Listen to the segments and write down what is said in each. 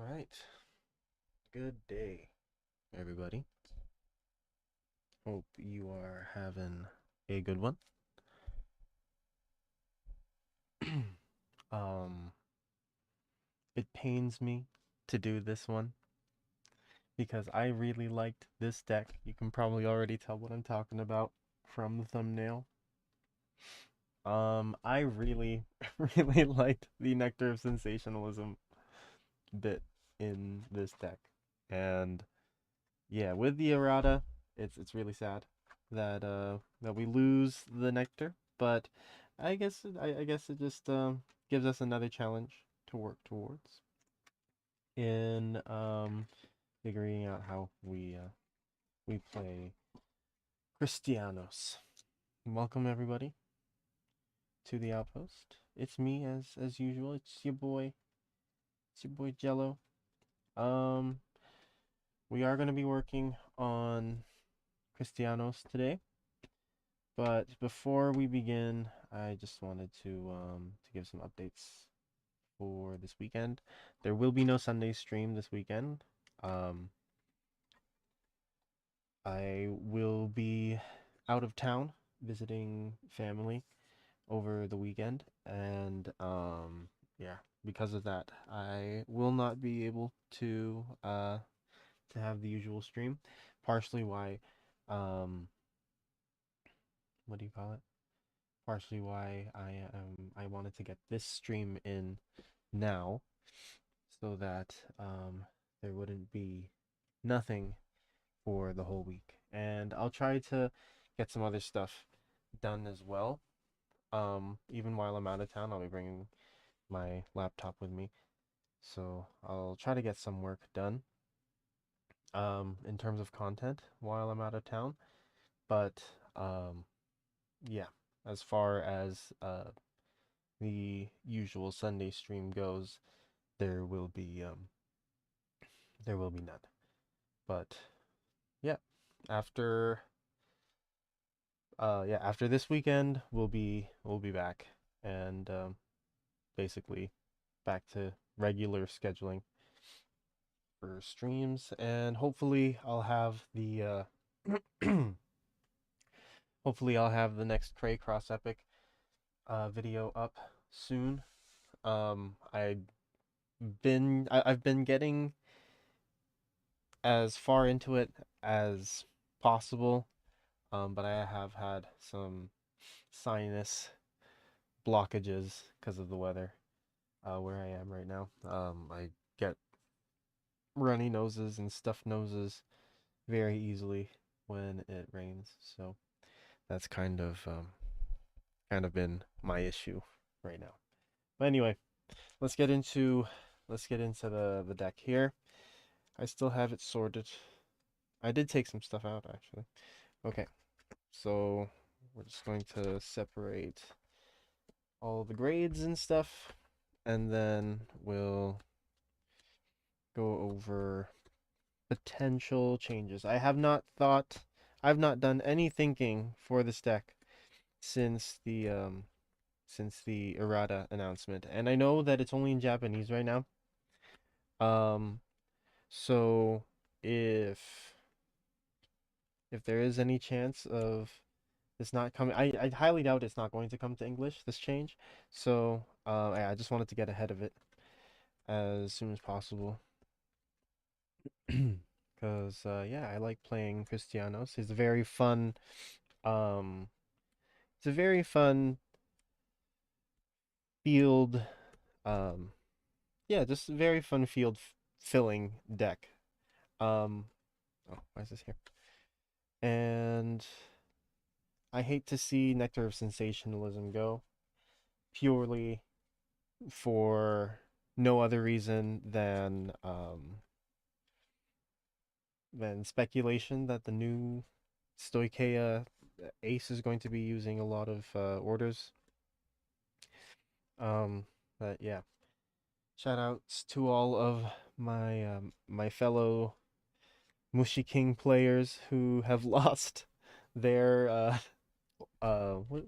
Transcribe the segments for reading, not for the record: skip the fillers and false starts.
All right. Good day, everybody. Hope you are having a good one. um, it pains me to do this one because I really liked this deck. You can probably already tell what I'm talking about from the thumbnail. I really, really liked the Nectar of Sensationalism bit in this deck, and yeah, with the errata, it's really sad that we lose the nectar, but I guess it just gives us another challenge to work towards in figuring out how we play Cristianos. Welcome everybody to the outpost. It's me as usual. It's your boy Jello. Um, we are gonna be working on Cristianos today. But before we begin, I just wanted to give some updates for this weekend. There will be no Sunday stream this weekend. Um, I will be out of town visiting family over the weekend, and yeah, because of that, I will not be able to have the usual stream. Partially why, um, what do you call it? Partially why I wanted to get this stream in now so that there wouldn't be nothing for the whole week. And I'll try to get some other stuff done as well. Even while I'm out of town, I'll be bringing my laptop with me. So I'll try to get some work done in terms of content while I'm out of town. But um, yeah, as far as the usual Sunday stream goes, there will be none. But yeah, after after this weekend, we'll be back and basically back to regular scheduling for streams, and hopefully I'll have the hopefully I'll have the next Cray Cross Epic video up soon. I've been getting as far into it as possible, but I have had some sinus blockages because of the weather where I am right now. I get runny noses and stuffed noses very easily when it rains, so that's kind of been my issue right now. But anyway, let's get into the deck here. I still have it sorted. I did take some stuff out actually. Okay, so we're just going to separate all the grades and stuff, and then we'll go over potential changes. I've not done any thinking for this deck since the errata announcement, and I know that it's only in Japanese right now. Um, so if if there is any chance of this not coming, I highly doubt it's not going to come to English, this change. So I just wanted to get ahead of it as soon as possible. Because yeah, I like playing Cristianos. Um it's a very fun field um yeah, just a very fun field filling deck. Um oh, why is this here? And I hate to see Nectar of Sensationalism go purely for no other reason than speculation that the new Stoicheia ace is going to be using a lot of orders. Um, but yeah, shout outs to all of my fellow Mushi King players who have lost their what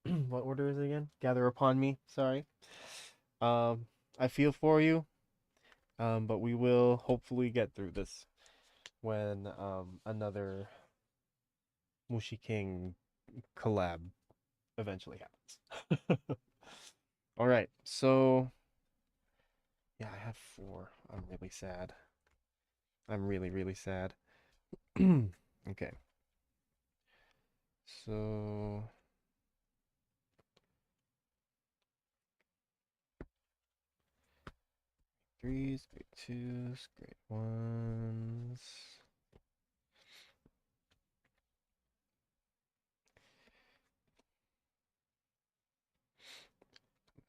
what order is it again? Gather upon me. Sorry. Um, I feel for you. But we will hopefully get through this when another Mushi King collab eventually happens. All right, so yeah, I have four. I'm really sad. I'm really, really sad. Okay, so threes, grade twos, grade ones.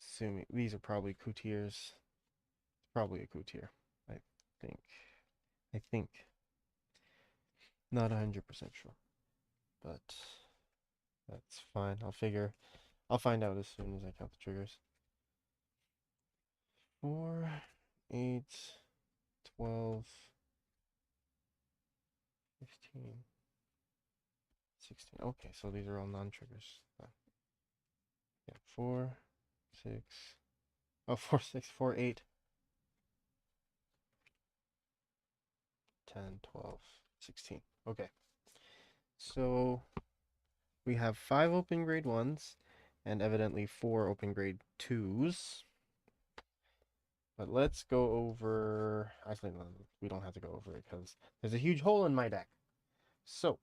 Assuming these are probably coutiers. Probably a coutier. I think. I think. Not 100% sure, but that's fine. I'll find out as soon as I count the triggers. 4, 8, 12, 15, 16. Okay, so these are all non-triggers. Yeah, 4, 6. Oh, 4, 6, 4, 8, 10, 12, 16. Okay, so we have 5 open grade 1s and evidently 4 open grade 2s. But let's go over... Actually, no, we don't have to go over it because there's a huge hole in my deck. So,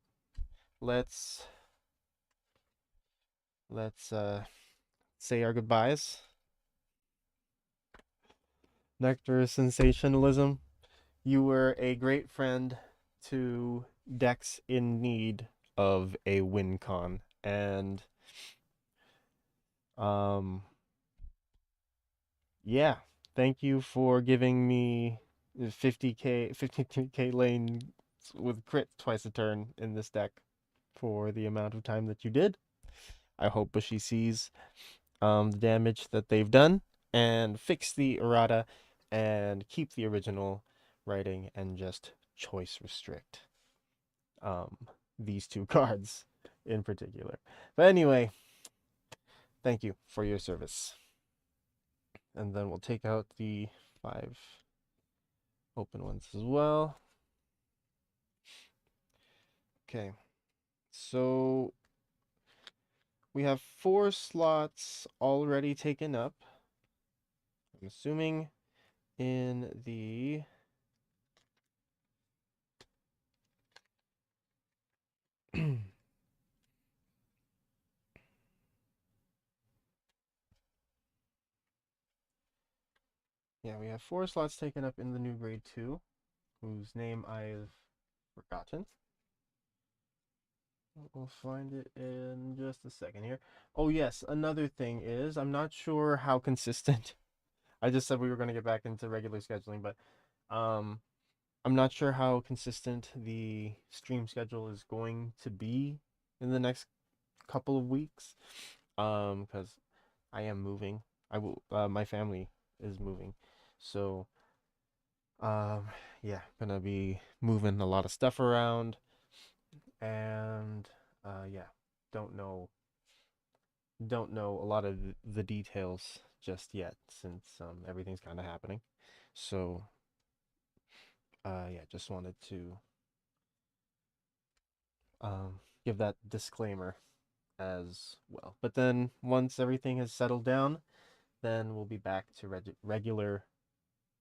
let's say our goodbyes. Nectar Sensationalism, you were a great friend to decks in need of a win con. And um yeah, thank you for giving me 50k 52k lane with crit twice a turn in this deck for the amount of time that you did. I hope Bushi sees the damage that they've done and fix the errata and keep the original writing and just choice restrict um, these two cards in particular. But anyway, thank you for your service. And then we'll take out the 5 open ones as well. Okay, so we have 4 slots already taken up. I'm assuming in the yeah, we have 4 slots taken up in the new grade 2, whose name I've forgotten. We'll find it in just a second here. Oh yes, another thing is I'm not sure how consistent. I just said we were going to get back into regular scheduling, but um I'm not sure how consistent the stream schedule is going to be in the next couple of weeks. Because I am moving. I will my family is moving. So um yeah, gonna be moving a lot of stuff around and yeah, don't know a lot of the details just yet since everything's kind of happening. So yeah, just wanted to give that disclaimer as well. But then once everything has settled down, then we'll be back to regular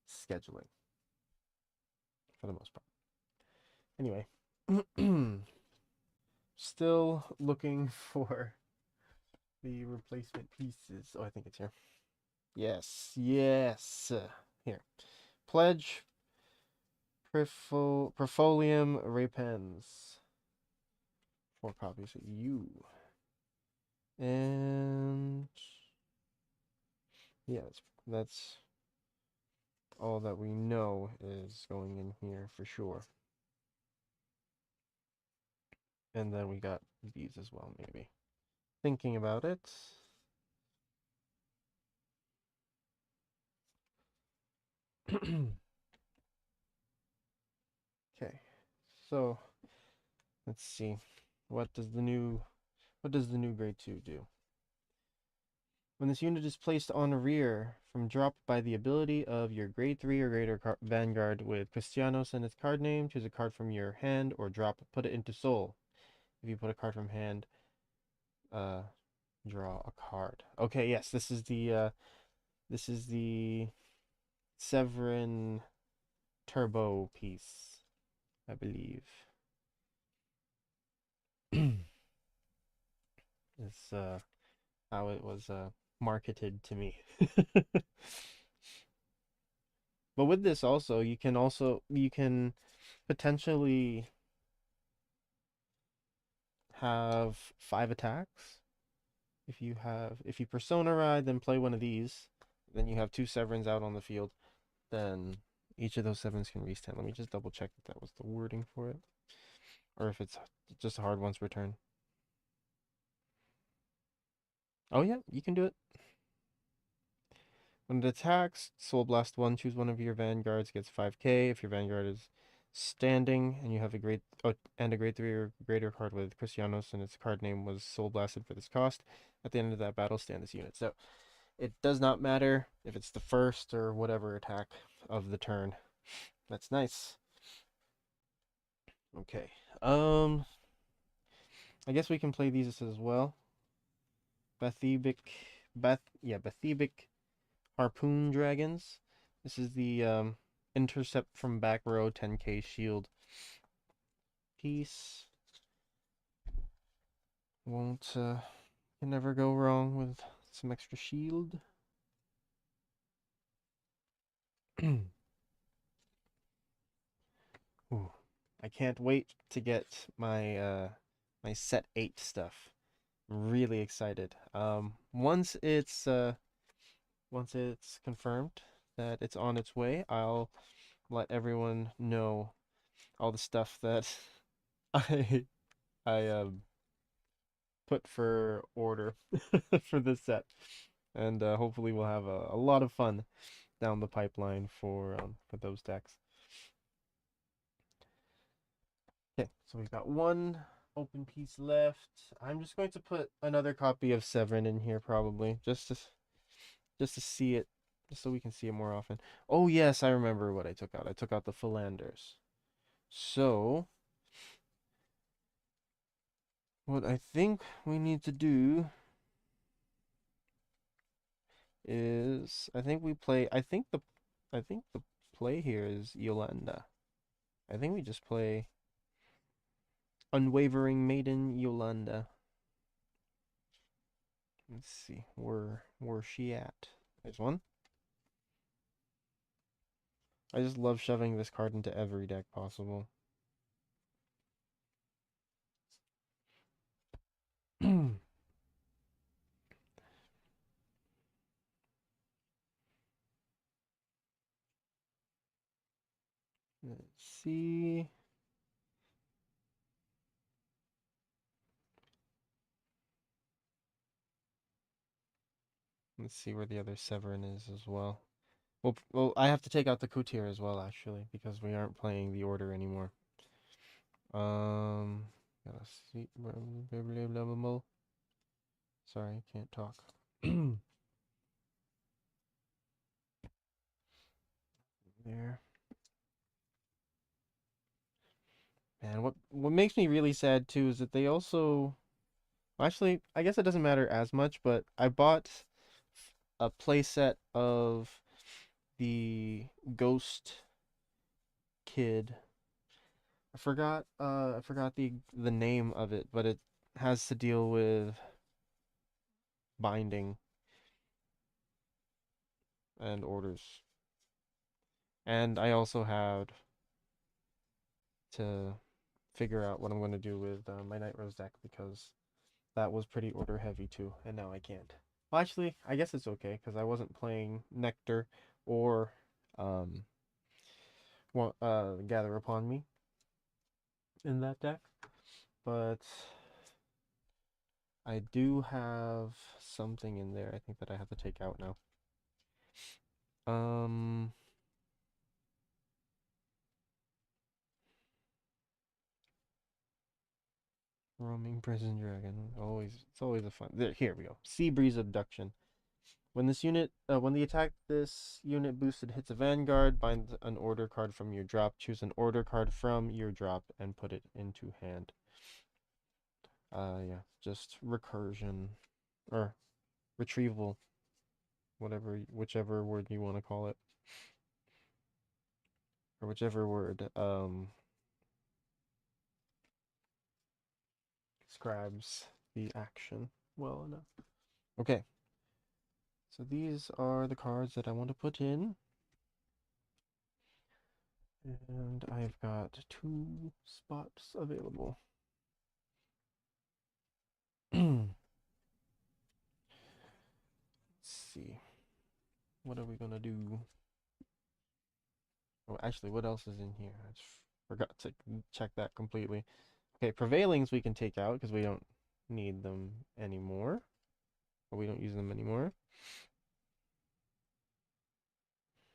scheduling for the most part. Anyway, still looking for the replacement pieces. Oh, I think it's here. Yes, yes. Here. Pledge, Perfolium, Rapens. 4 copies of you. And yeah, that's all that we know is going in here for sure. And then we got these as well, maybe. Thinking about it. Okay, so let's see. What does the new grade 2 do? When this unit is placed on rear from drop by the ability of your grade 3 or greater Vanguard with Cristianos in its card name, choose a card from your hand or drop, put it into soul. If you put a card from hand, uh, draw a card. Okay, yes, this is the Severin Turbo piece, I believe. Is how it was marketed to me. But with this also, you can potentially have 5 attacks. If you Persona Ride, then play one of these. Then you have 2 Severins out on the field. Then each of those Severins can restand. Let me just double check that was the wording for it, or if it's just a hard once return. Oh yeah, you can do it. When it attacks, Soul Blast 1, choose one of your vanguards, gets 5k. If your vanguard is standing and you have a grade and a grade 3 or greater card with Cristianos and its card name was Soul Blasted for this cost, at the end of that battle, stand this unit. So it does not matter if it's the first or whatever attack of the turn. That's nice. Okay. I guess we can play these as well. Bathybic Harpoon Dragons. This is the intercept from back row 10k shield piece. Won't can never go wrong with some extra shield. Ooh, I can't wait to get my set 8 stuff. I'm really excited. Once it's confirmed that it's on its way, I'll let everyone know all the stuff that I I put for order for this set, and hopefully we'll have a lot of fun down the pipeline for those decks. Okay, so we've got one open piece left. I'm just going to put another copy of Severin in here probably, just to see it, just so we can see it more often. Oh yes, I remember what I took out. I took out the Philanders. So what I think we need to do is I think the play here is Yolanda. I think we just play Unwavering Maiden Yolanda. Let's see, where's she at? There's one. I just love shoving this card into every deck possible. Let's see. Let's see where the other Severin is as well. Well, I have to take out the Coutier as well, actually, because we aren't playing the order anymore. Gotta see. Sorry, I can't talk. There. Man, what makes me really sad too is that they also actually, I guess it doesn't matter as much, but I bought a playset of the Ghost Kid. I forgot the name of it, but it has to deal with binding and orders. And I also had to figure out what I'm going to do with my Night Rose deck because that was pretty order heavy too, and now I can't. Well, actually, I guess it's okay because I wasn't playing Nectar or um, Gather Upon Me in that deck, but I do have something in there I think that I have to take out now. Um, Roaming Prison Dragon. It's always a fun. There, here we go. Sea Breeze Abduction. When this unit boosted hits a Vanguard, bind an order card from your drop. Choose an order card from your drop and put it into hand. Yeah, just recursion or retrieval, whichever word you want to call it, or whichever word describes the action well enough. Okay, so these are the cards that I want to put in. And I've got 2 spots available. Let's see. What are we gonna do? Oh, actually, what else is in here? I just forgot to check that completely. Okay, prevailings we can take out because we don't need them anymore. Or we don't use them anymore.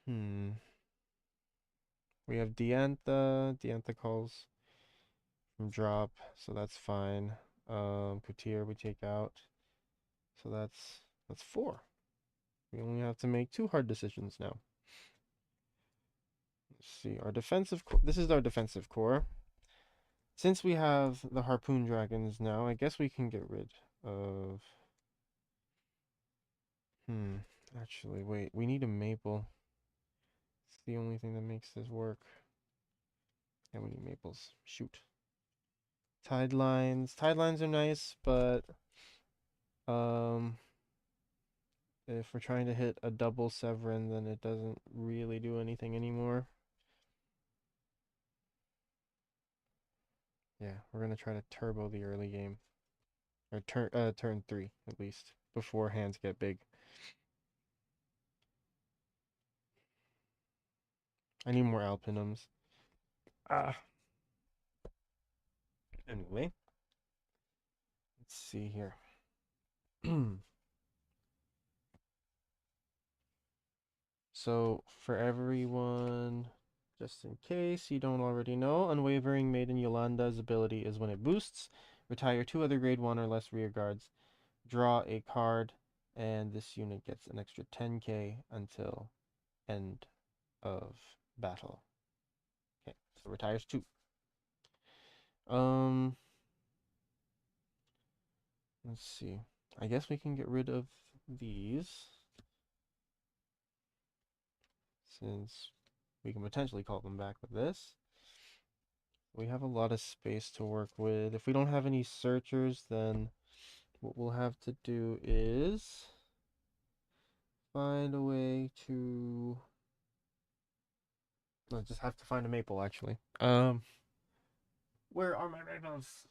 We have Diantha. Diantha calls from drop, so that's fine. Kutir we take out. So that's 4. We only have to make 2 hard decisions now. Let's see, our defensive core. This is our defensive core. Since we have the harpoon dragons now, I guess we can get rid of... Actually, wait. We need a maple. It's the only thing that makes this work. Yeah, we need maples. Shoot. Tide lines. Tide lines are nice, but... if we're trying to hit a double Severin, then it doesn't really do anything anymore. Yeah, we're gonna try to turbo the early game. Or turn 3, at least, before hands get big. I need more alpinums. Anyway, let's see here. So, for everyone, just in case you don't already know, Unwavering Maiden Yolanda's ability is when it boosts, retire 2 other grade 1 or less rear guards, draw a card, and this unit gets an extra 10k until end of battle. Okay, so retires 2. Let's see. I guess we can get rid of these, since we can potentially call them back with this. We have a lot of space to work with. If we don't have any searchers, then what we'll have to do is find a way to... I just have to find a maple, actually. Where are my maples?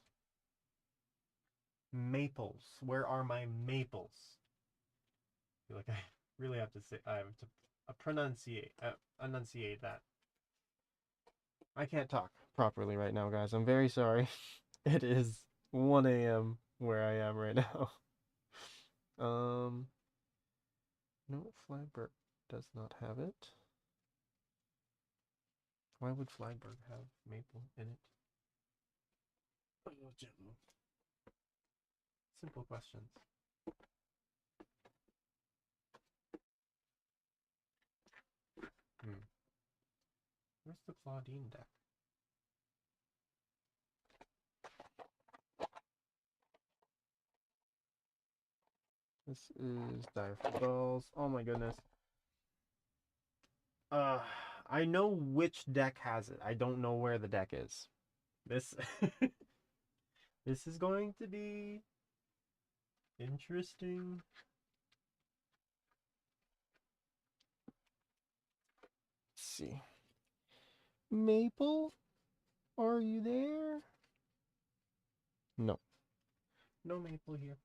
Maples. Where are my maples? I feel like I really have to say... I have to enunciate that. I can't talk properly right now, guys. I'm very sorry. It is 1 a.m. where I am right now. No, Flagberg does not have it. Why would Flagberg have maple in it? Oh, simple questions. Where's the Claudine deck? This is Dire for Dolls. Oh my goodness. I know which deck has it. I don't know where the deck is. This this is going to be interesting. Let's see. Maple? Are you there? No. No maple here.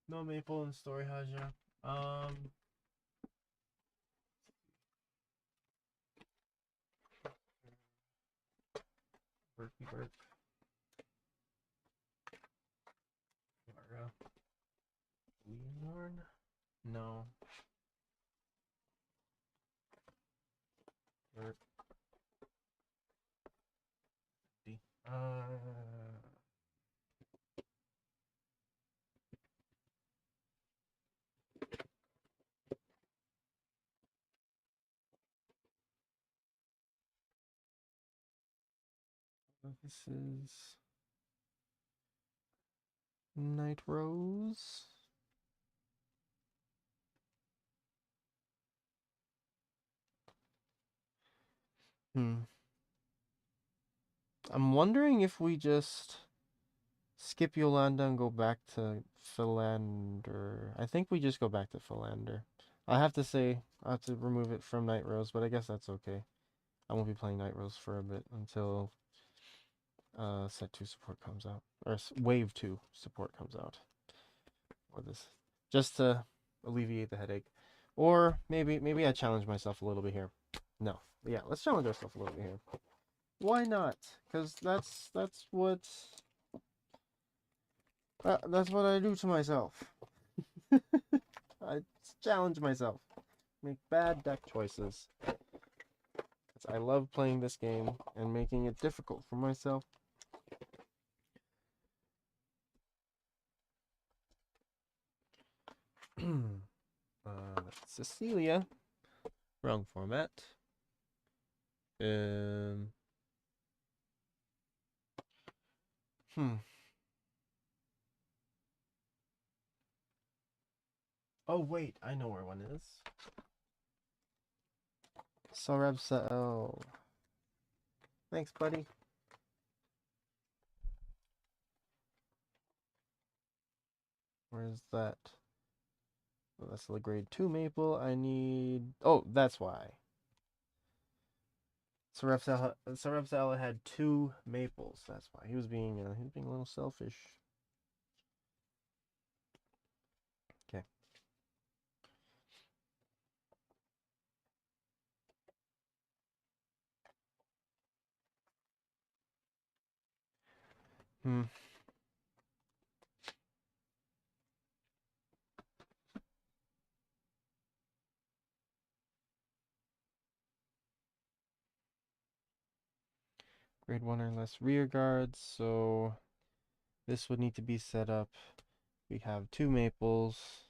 No maple in Story Haja. Berkey Berk. Leonarn? No. Berk. This is Night Rose. Hmm. I'm wondering if we just skip Yolanda and go back to Philander. I think we just go back to Philander. I have to say, I have to remove it from Night Rose, but I guess that's okay. I won't be playing Night Rose for a bit until set 2 support comes out. Or wave 2 support comes out. Or this. Just to alleviate the headache. Or maybe I challenge myself a little bit here. No. But yeah, let's challenge ourselves a little bit here. Why not? Because that's what I do to myself. I challenge myself. Make bad deck choices. Because I love playing this game and making it difficult for myself. Cecilia. Wrong format. Hmm. Oh wait, I know where one is. Oh. Thanks, buddy. Where's that? Oh, that's the grade 2 maple. I need... Oh, that's why. Sarepsala had 2 maples. That's why. He was being a little selfish. Okay. Hmm. Grade 1 or less rear guards, so this would need to be set up. We have 2 maples.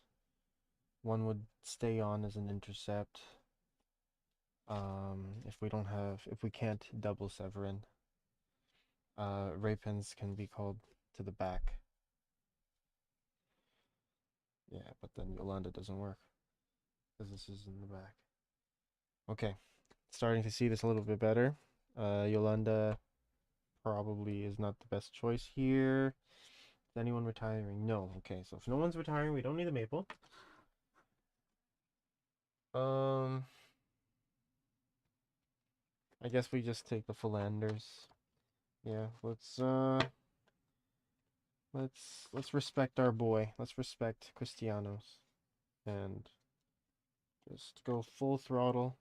One would stay on as an intercept. If we can't double Severin, Rapins can be called to the back. Yeah, but then Yolanda doesn't work because this is in the back. Okay, starting to see this a little bit better. Yolanda probably is not the best choice here. Is anyone retiring? No. Okay, so if no one's retiring, we don't need a maple. I guess we just take the Philanders. Yeah, let's respect our boy. Let's respect Cristianos and just go full throttle.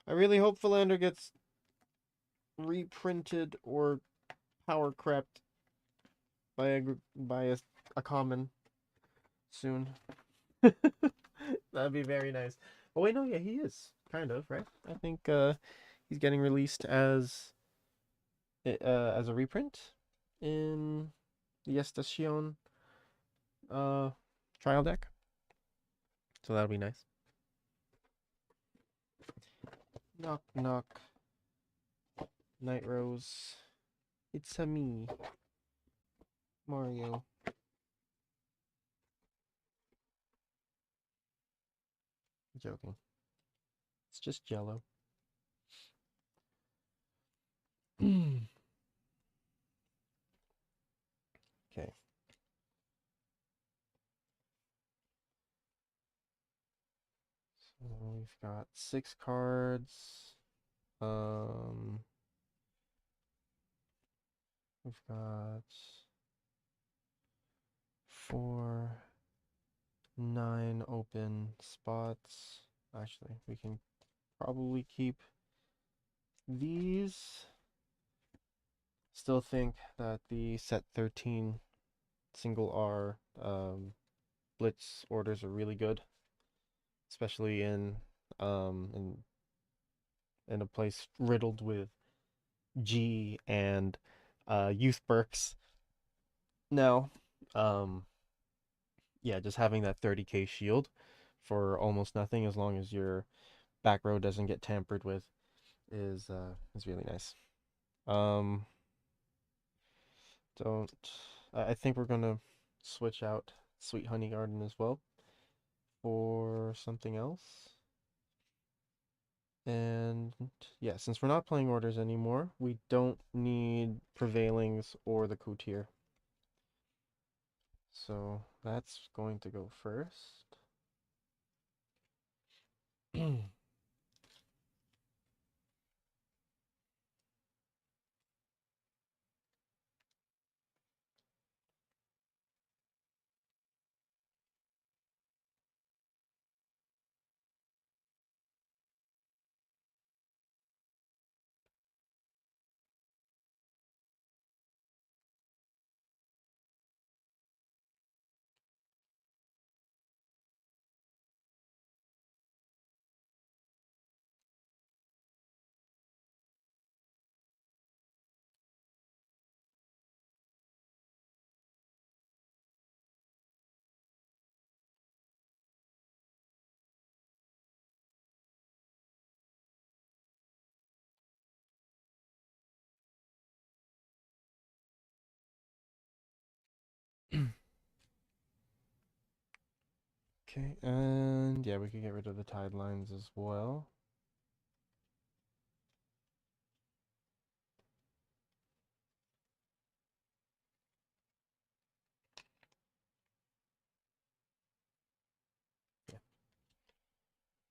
I really hope Philander gets reprinted or power crept by a common soon. That'd be very nice. Oh wait, no, yeah, he is kind of right. I think he's getting released as a reprint in the Estacion trial deck, so that'll be nice. Knock knock. Night Rose. It's a me, Mario. Joking. It's just Jello. Okay. So we've got 6 cards. We've got 4, 9 open spots. Actually, we can probably keep these. Still think that the set 13 single R blitz orders are really good, especially um in a place riddled with G and youth Berks. Now, yeah, just having that 30k shield for almost nothing as long as your back row doesn't get tampered with is really nice. Um, don't I think we're gonna switch out Sweet Honey Garden as well for something else. And yeah, since we're not playing orders anymore, we don't need Prevailings or the Coutier. So that's going to go first. Okay, and yeah, we could get rid of the tide lines as well. Yeah,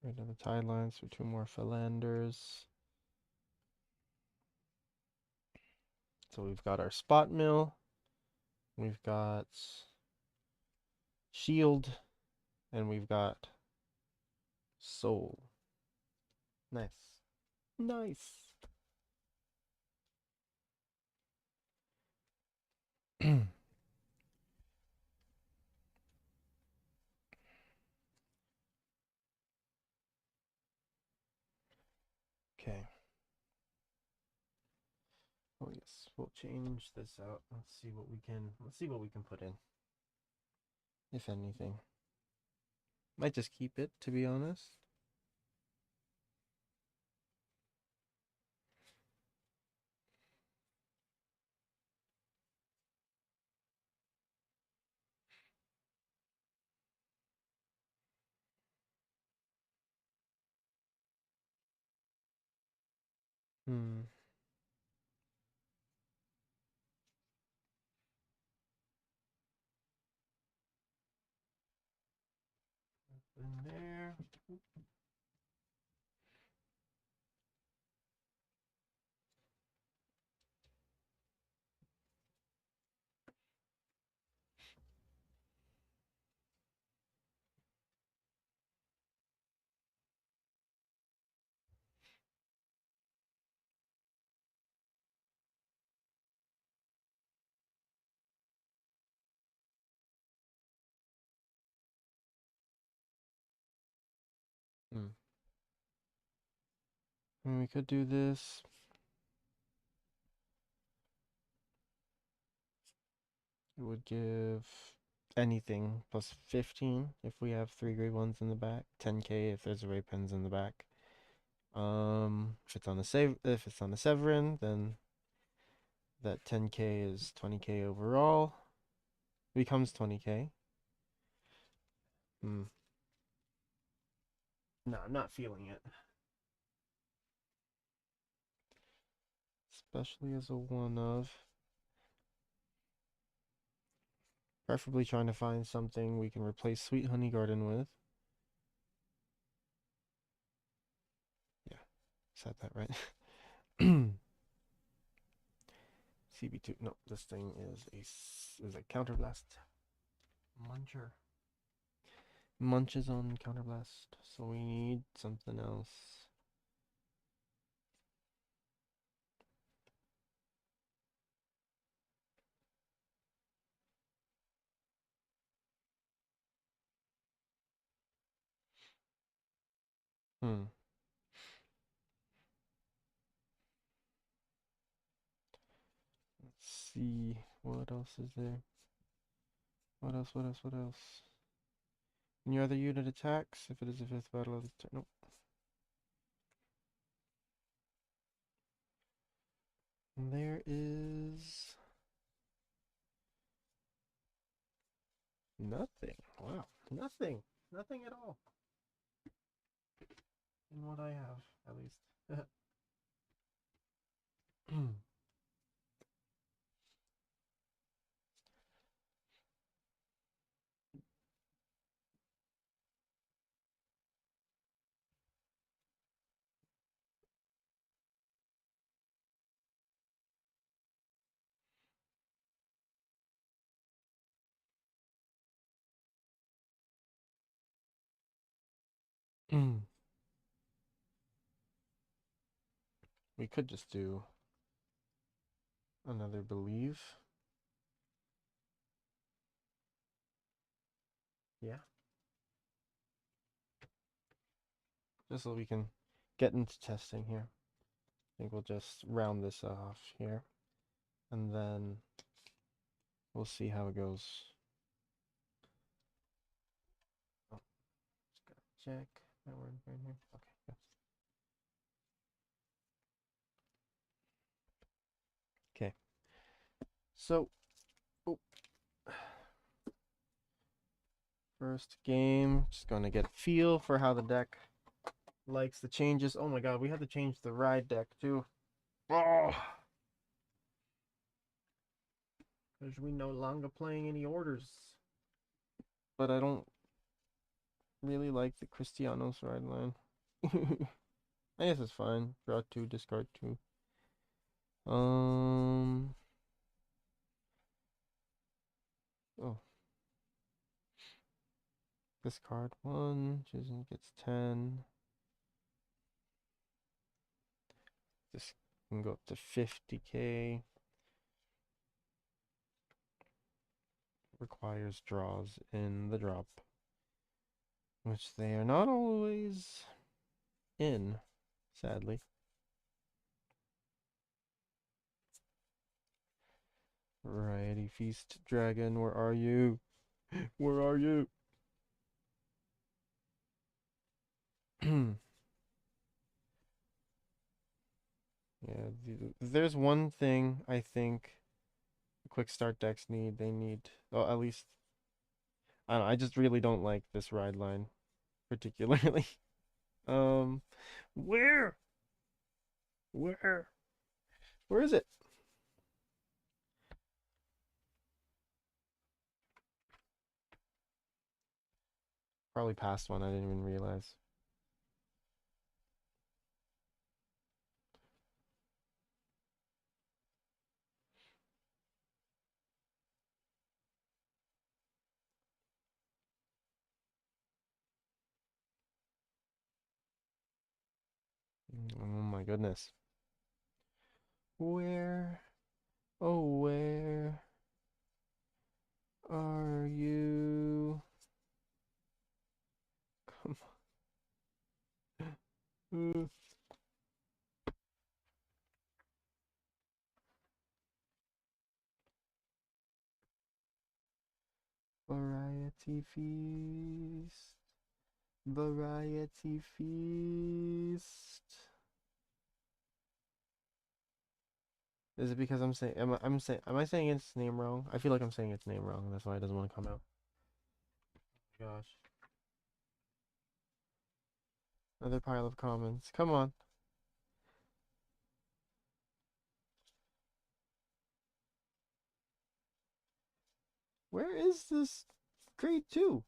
rid of the tide lines for two more Philanders. So we've got our Spot Mill, we've got Shield, and we've got Soul. Nice. Nice. Okay. Oh yes, we'll change this out. Let's see what we can put in. If anything. Might just keep it, to be honest. Hmm. In there. Hmm. And we could do this. It would give anything plus 15 if we have three grade ones in the back. 10k if there's array pens in the back. If it's on the Severin, then that 10k is 20k overall. Becomes 20k. Hmm. No, I'm not feeling it. Especially as a one of. Preferably trying to find something we can replace Sweet Honey Garden with. Yeah, said that right. CB2. No, this thing is a counterblast. Muncher. Munches on counterblast. So we need something else. Hmm. Let's see. What else is there? What else? What else? What else? When your other unit attacks, if it is a fifth battle of the turn. Nope. There is nothing. Wow, nothing. Nothing at all. In what I have, at least. We could just do another believe. Yeah. Just so we can get into testing here. I think we'll just round this off here. And then we'll see how it goes. Oh, just gotta check that word right here. Okay, good. Okay. So, oh, first game, just gonna get a feel for how the deck likes the changes. Oh my god, we had to change the ride deck too. Oh, because we no longer playing any orders. But I don't really like the Cristianos ride line. I guess it's fine. Draw two, discard two. Oh, discard one. Jason gets 10. This can go up to 50k. Requires draws in the drop, which they are not always in, sadly. Variety Feast Dragon, where are you? Where are you? Yeah, there's one thing I think quick start decks need. They need, well, at least, I don't know, I just really don't like this ride line particularly. Um, where? Where? Where is it? Probably past one. I didn't even realize. Oh my goodness. Where? Oh, where are you? Come on. Variety Feast. Variety Feast. Is it because I'm saying am I saying its name wrong? I feel like I'm saying its name wrong, and that's why it doesn't want to come out. Gosh. Another pile of comments. Come on. Where is this grade 2?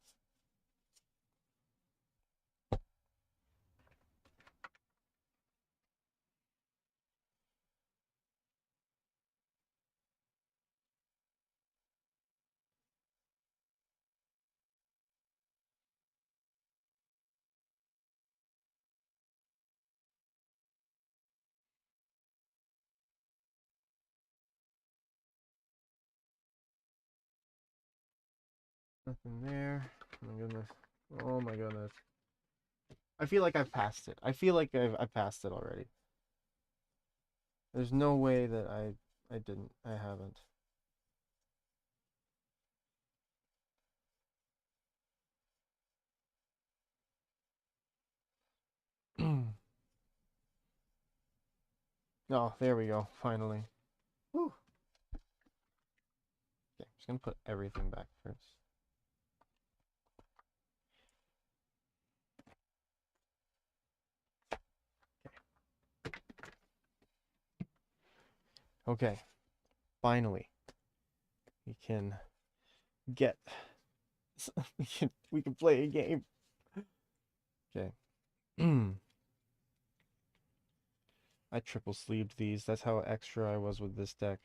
Nothing there. Oh my goodness. Oh my goodness. I feel like I've passed it. I feel like I passed it already. There's no way that I didn't. I haven't. Oh, there we go. Finally. Just gonna put everything back first. Okay, finally, we can get. We can play a game. Okay. I triple sleeved these. That's how extra I was with this deck.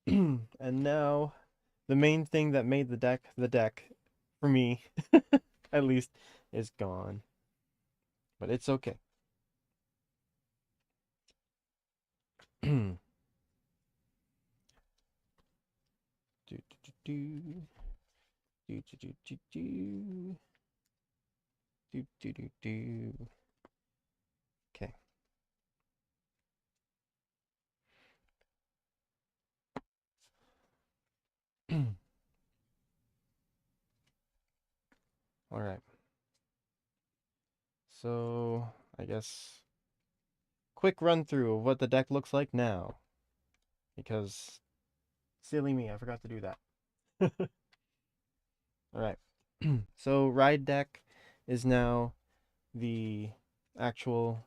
And now, the main thing that made the deck, for me, at least, is gone. But it's okay. do, do, do, do. Do, do, do, do, do. Do, do, do, do. Okay. All right. So, I guess quick run through of what the deck looks like now. Because silly me, I forgot to do that. All right. So, ride deck is now the actual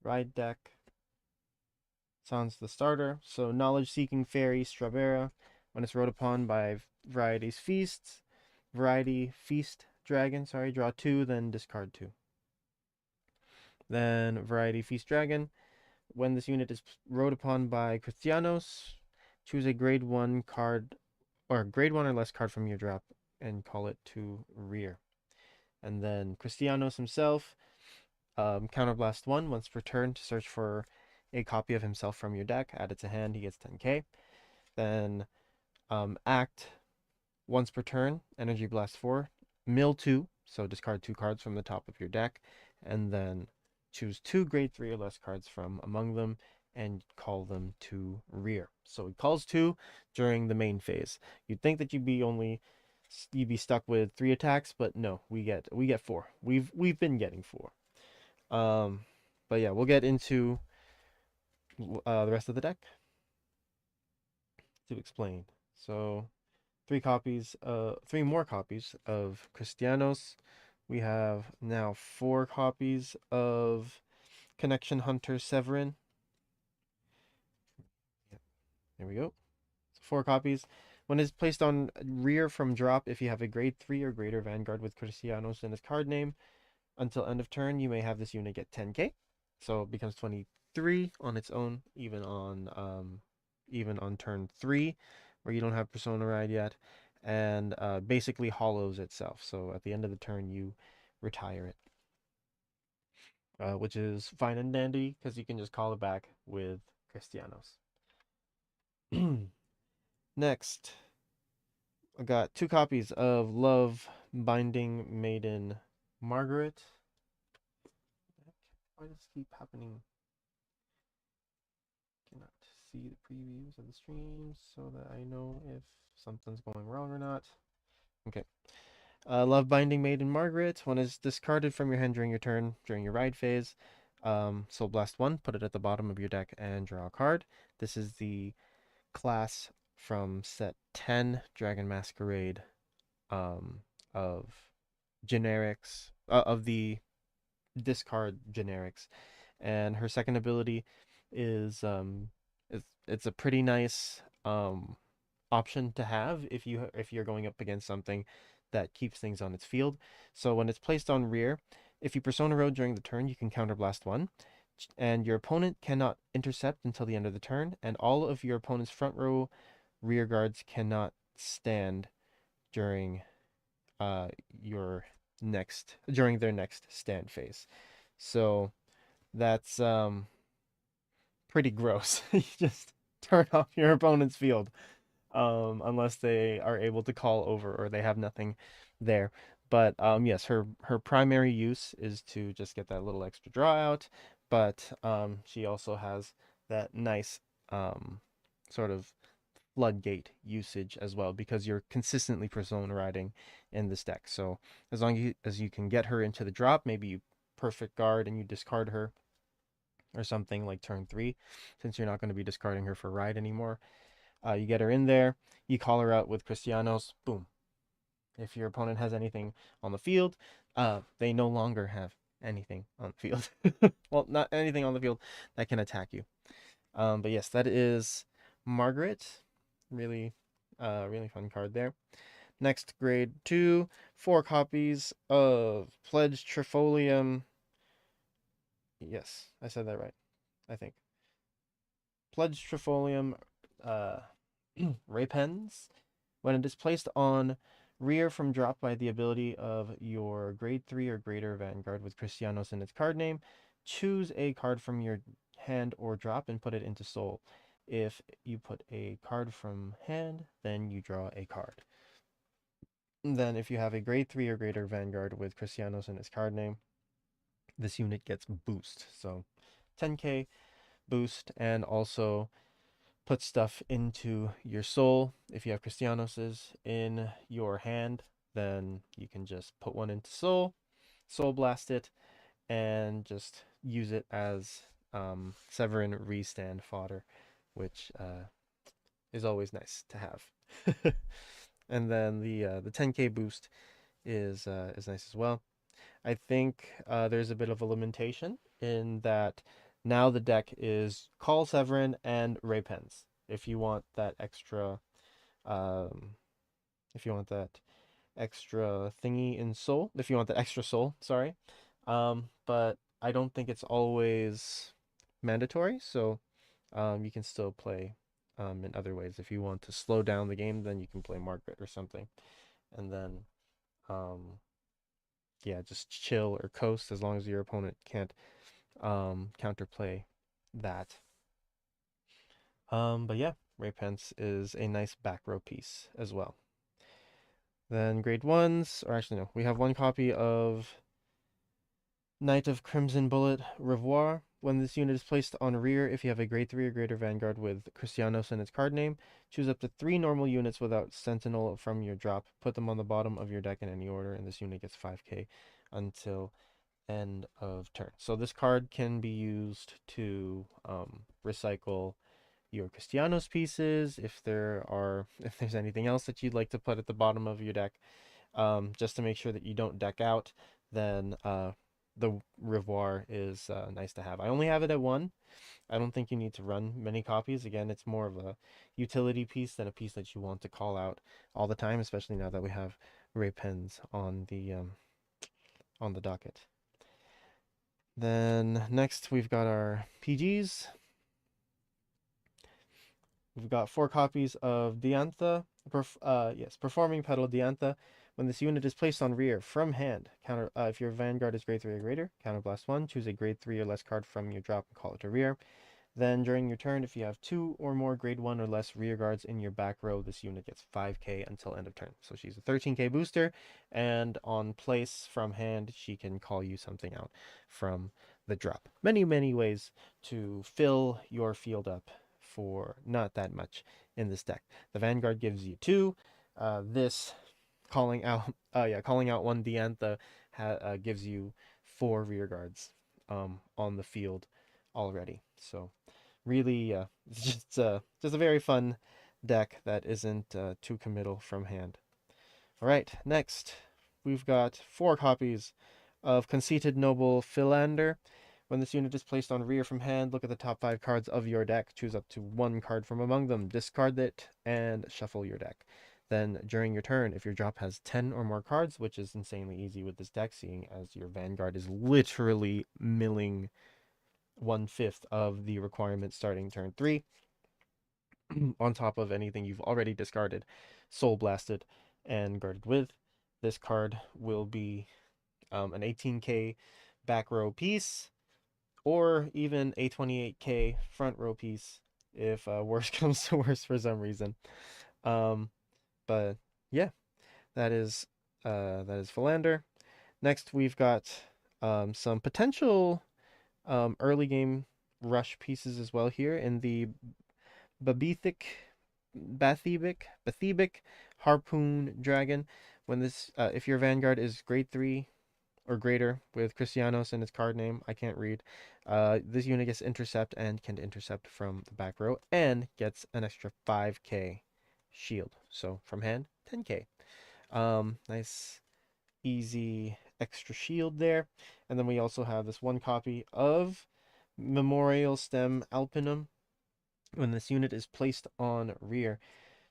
ride deck. Sounds the starter. So, knowledge seeking fairy Strawberra. When it's rode upon by Variety's Feasts, Variety Feast Dragon, sorry, draw 2, then discard 2. Then Variety Feast Dragon. When this unit is rode upon by Cristianos, choose a grade 1 card or grade 1 or less card from your drop and call it to rear. And then Cristianos himself, counterblast 1 once per turn to search for a copy of himself from your deck. Add it to hand, he gets 10k. Then act once per turn, energy blast 4, mill 2, so discard 2 cards from the top of your deck, and then choose 2 grade 3 or less cards from among them and call them to rear. So it calls 2 during the main phase. You'd think that you'd be stuck with 3 attacks, but no, we get 4. We've been getting 4. But yeah, we'll get into the rest of the deck to explain. So 3 more copies of Cristianos. We have now 4 copies of Connection Hunter Severin. Yep. There we go. So 4 copies. When it's placed on rear from drop, if you have a grade 3 or greater Vanguard with Cristianos in his card name, until end of turn, you may have this unit get 10k. So it becomes 23 on its own, even on turn 3, where you don't have Persona Ride yet, and basically hollows itself. So at the end of the turn, you retire it. Which is fine and dandy because you can just call it back with Cristianos. Next, I got 2 copies of Love Binding Maiden Margaret. Why does this keep happening? Cannot see the previews of the streams so that I know if something's going wrong or not. Okay. Love Binding Maiden Margaret. When it's discarded from your hand during your turn, during your ride phase, Soul Blast 1, put it at the bottom of your deck and draw a card. This is the class from set 10, Dragon Masquerade, of generics, of the discard generics. And her second ability is, it's a pretty nice option to have if you're going up against something that keeps things on its field. So when it's placed on rear, if you Persona Road during the turn, you can counterblast 1, and your opponent cannot intercept until the end of the turn, and all of your opponent's front row rear guards cannot stand during during their next stand phase. So that's pretty gross. You just turn off your opponent's field, unless they are able to call over or they have nothing there. But yes, her primary use is to just get that little extra draw out, but she also has that nice sort of floodgate usage as well, because you're consistently persona riding in this deck. So as long as you can get her into the drop, maybe you perfect guard and you discard her or something like turn 3, since you're not going to be discarding her for ride anymore. You get her in there, you call her out with Cristianos, boom. If your opponent has anything on the field, they no longer have anything on the field. Well, not anything on the field that can attack you. But yes, that is Margaret. Really, really fun card there. Next, grade 2, 4 copies of Pledge Trifolium. Yes, I said that right, I think. Pledge Trifolium uh, Rapens. When it is placed on rear from drop by the ability of your grade 3 or greater Vanguard with Cristianos in its card name, choose a card from your hand or drop and put it into soul. If you put a card from hand, then you draw a card. And then if you have a grade 3 or greater Vanguard with Cristianos in its card name, this unit gets boost. So 10k boost, and also put stuff into your soul. If you have Cristianos's in your hand, then you can just put one into soul blast it, and just use it as Severin restand fodder, which is always nice to have. And then the 10k boost is nice as well. I think there's a bit of a limitation in that now the deck is Call Severin and Rapens. If you want that extra, um, if you want that extra thingy in soul, if you want that extra soul, sorry. But I don't think it's always mandatory, so you can still play in other ways. If you want to slow down the game, then you can play Margaret or something, and then um, yeah, just chill or coast as long as your opponent can't counterplay that. But yeah, Ray Pence is a nice back row piece as well. Then grade ones, or actually no, we have one copy of Knight of Crimson Bullet Revoir. When this unit is placed on rear, if you have a grade 3 or greater Vanguard with Cristianos in its card name, choose up to 3 normal units without Sentinel from your drop. Put them on the bottom of your deck in any order, and this unit gets 5k until end of turn. So this card can be used to recycle your Cristianos pieces if there's anything else that you'd like to put at the bottom of your deck, just to make sure that you don't deck out. Then the Revoir is nice to have. I only have it at 1. I don't think you need to run many copies. Again, it's more of a utility piece than a piece that you want to call out all the time, especially now that we have Ray Pens on the docket. Then next we've got our PGs. We've got 4 copies of Diantha. Performing Petal Diantha. When this unit is placed on rear from hand, counter. If your Vanguard is grade 3 or greater, counterblast 1. Choose a grade 3 or less card from your drop and call it to rear. Then during your turn, if you have 2 or more grade 1 or less rear guards in your back row, this unit gets 5k until end of turn. So she's a 13k booster, and on place from hand, she can call you something out from the drop. Many, many ways to fill your field up for not that much in this deck. The Vanguard gives you 2. This calling out one Diantha gives you 4 rear guards on the field already. So really, it's just a very fun deck that isn't too committal from hand. All right, next we've got 4 copies of Conceited Noble Philander. When this unit is placed on rear from hand, look at the top 5 cards of your deck. Choose up to 1 card from among them, discard it, and shuffle your deck. Then during your turn, if your drop has 10 or more cards, which is insanely easy with this deck, seeing as your Vanguard is literally milling 1/5 of the requirement starting turn 3, on top of anything you've already discarded, soul blasted, and guarded with. This card will be an 18k back row piece, or even a 28k front row piece if worse comes to worse for some reason. But yeah, that is Philander. Next, we've got some potential early game rush pieces as well here in the Bathybic Harpoon Dragon. When this, if your Vanguard is grade 3 or greater with Cristianos in its card name. I can't read. This unit gets intercept and can intercept from the back row and gets an extra 5k shield. So from hand, 10k. Nice, easy extra shield there. And then we also have this one copy of Memorial Stem Alpinum. When this unit is placed on rear,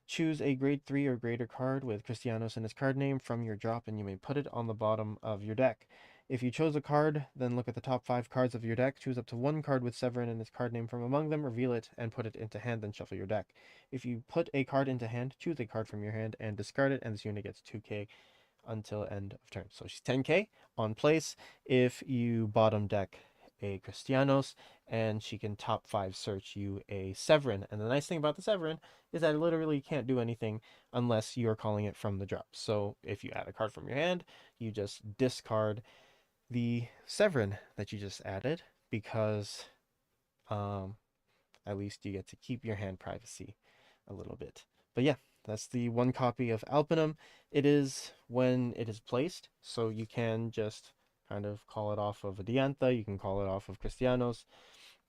choose a grade 3 or greater card with Cristianos in its card name from your drop, and you may put it on the bottom of your deck. If you chose a card, then look at the top 5 cards of your deck, choose up to one card with Severin in its card name from among them, reveal it, and put it into hand, then shuffle your deck. If you put a card into hand, choose a card from your hand and discard it, and this unit gets 2k until end of turn. So she's 10k on place if you bottom deck a Cristianos, and she can top 5 search you a Severin. And the nice thing about the Severin is that it literally can't do anything unless you're calling it from the drop. So if you add a card from your hand, you just discard the Severin that you just added, because at least you get to keep your hand privacy a little bit. But yeah, that's the one copy of Alpinum. It is when it is placed, so you can just kind of call it off of a Diantha, you can call it off of Cristianos,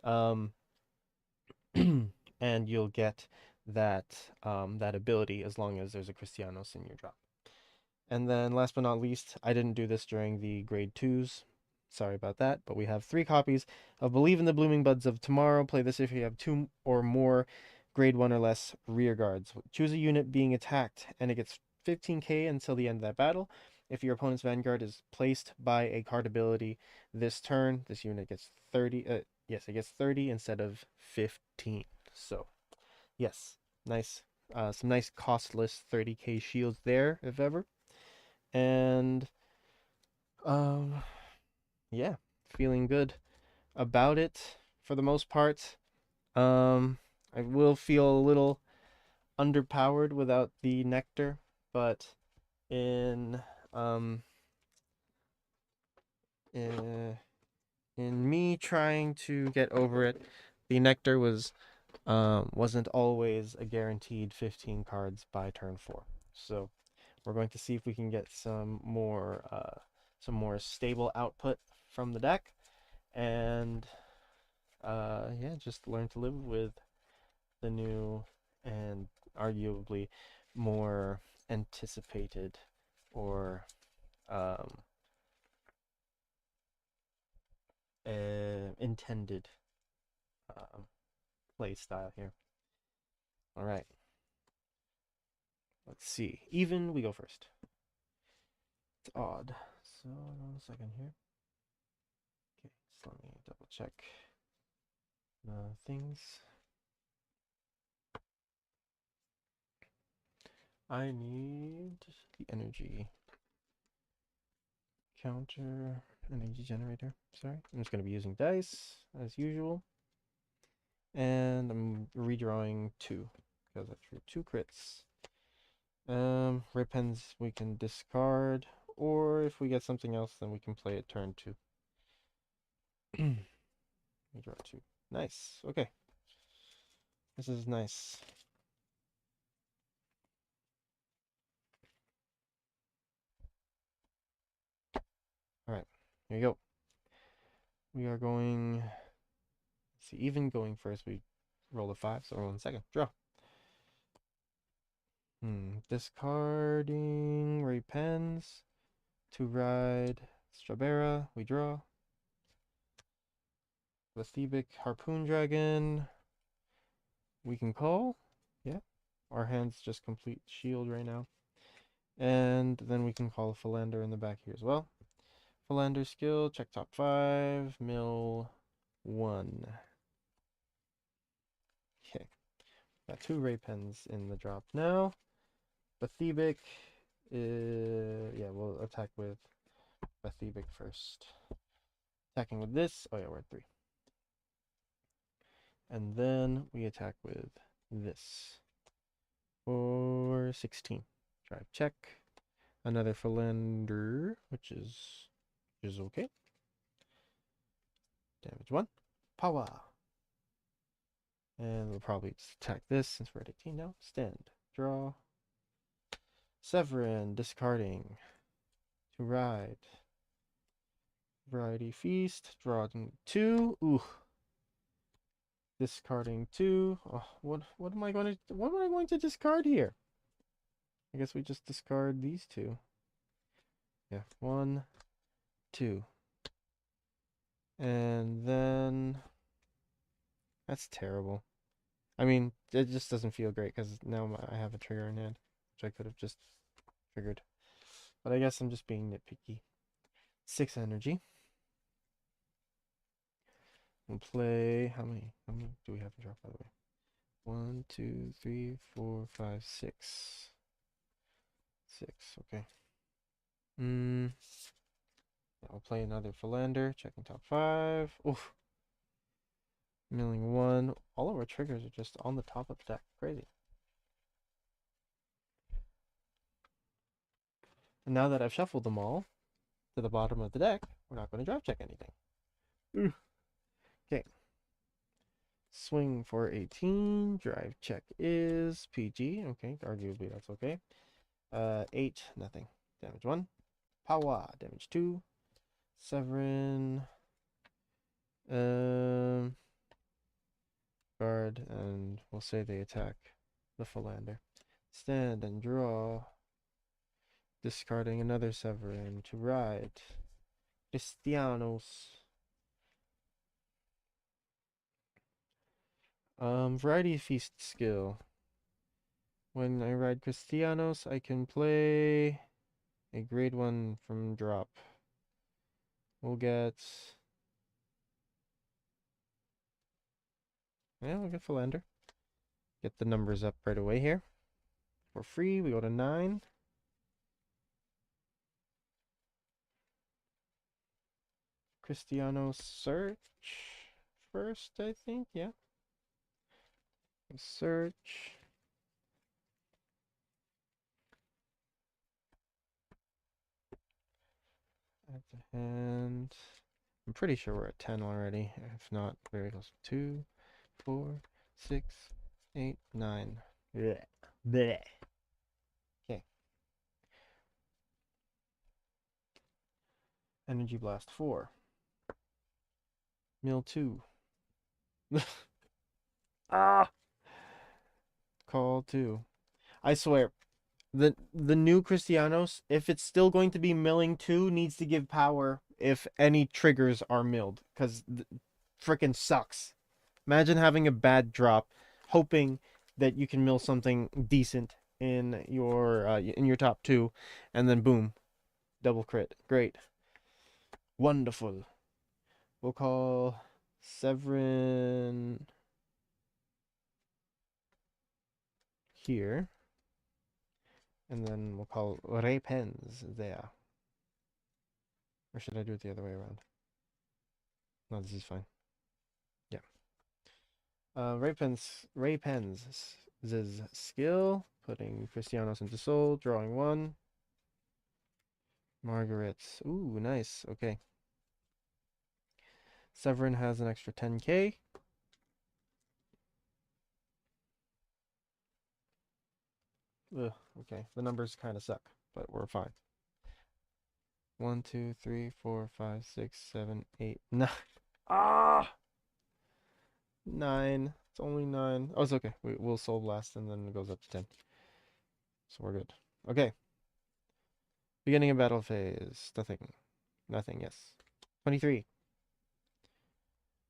um, and you'll get that that ability as long as there's a Cristianos in your drop. And then last but not least, I didn't do this during the grade 2s. Sorry about that, but we have 3 copies of Believe in the Blooming Buds of Tomorrow. Play this if you have 2 or more grade 1 or less rear guards. Choose a unit being attacked, and it gets 15k until the end of that battle. If your opponent's Vanguard is placed by a card ability this turn, this unit gets 30. Yes, it gets 30 instead of 15. So, yes, nice. Some nice costless 30k shields there, if ever. And yeah, feeling good about it for the most part. I will feel a little underpowered without the nectar, but in um in, in me trying to get over it, the nectar wasn't always a guaranteed 15 cards by turn 4. So we're going to see if we can get some more stable output from the deck, and yeah, just learn to live with the new and arguably more anticipated or intended play style here. All right, let's see. Even we go first. It's odd. So, hold on a second here. Okay, so let me double check the things. I need the energy counter, energy generator. Sorry, I'm just going to be using dice as usual. And I'm redrawing 2 because I drew 2 crits. Red pens we can discard, or if we get something else, then we can play it turn 2. We draw 2. Nice. Okay. This is nice. Alright, here you go. We are going, let's see, even going first, we roll a 5, so roll in second. Draw. Discarding Ray Pens to ride Strabera. We draw. The Thebic Harpoon Dragon. We can call. Yeah. Our hand's just complete shield right now. And then we can call a Philander in the back here as well. Philander skill, check top 5, mill 1. Okay. Got 2 Ray Pens in the drop now. Bathibic, yeah, we'll attack with Bathibic first. Attacking with this, oh yeah, we're at 3. And then we attack with this for 16. Drive check. Another Philander, which is okay. Damage 1. Power. And we'll probably just attack this since we're at 18 now. Stand. Draw. Severin, discarding. To ride. Variety Feast. Drawing 2. Ooh. Discarding 2. Oh, what am I going to discard here? I guess we just discard these 2. Yeah, 1, 2. And then that's terrible. I mean, it just doesn't feel great because now I have a trigger in hand, which I could have just triggered. But I guess I'm just being nitpicky. 6 energy. We'll play. How many? How many do we have to draw, by the way? 1, 2, 3, 4, 5, 6. 6. Okay. I'll play another Philander. Checking top 5. Oof. Milling 1. All of our triggers are just on the top of the deck. Crazy. And now that I've shuffled them all to the bottom of the deck, we're not going to draft check anything. Okay. Swing for 18. Drive check is PG. Okay, arguably that's okay. 8, nothing. Damage 1. Power, damage 2. Severin. Guard, and we'll say they attack the Philander. Stand and draw. Discarding another Severin to ride. Cristianos. Variety Feast skill. When I ride Cristianos, I can play a grade 1 from drop. We'll get... Yeah, we'll get Philander. Get the numbers up right away here. For free, we go to 9. Cristianos search first, I think. Yeah. Search. Add to hand. I'm pretty sure we're at 10 already. If not, very close. 2, 4, 6, 8, 9. Blech. Blech. Okay. Energy Blast 4. Mill 2. Ah! Call 2. I swear, the new Cristianos, if it's still going to be milling 2, needs to give power if any triggers are milled, because frickin' sucks. Imagine having a bad drop, hoping that you can mill something decent in your top 2, and then boom, double crit. Great, wonderful. We'll call Severin here. And then we'll call Repens there. Or should I do it the other way around? No, this is fine. Yeah. Repens' skill. Putting Cristianos into soul. Drawing 1. Margaret's. Ooh, nice. Okay. Severin has an extra 10k. Ugh, okay. The numbers kind of suck, but we're fine. 1, 2, 3, 4, 5, 6, 7, 8, 9. Ah! 9. It's only 9. Oh, it's okay. We'll soul blast and then it goes up to 10. So we're good. Okay. Beginning of battle phase. Nothing. Nothing, yes. 23.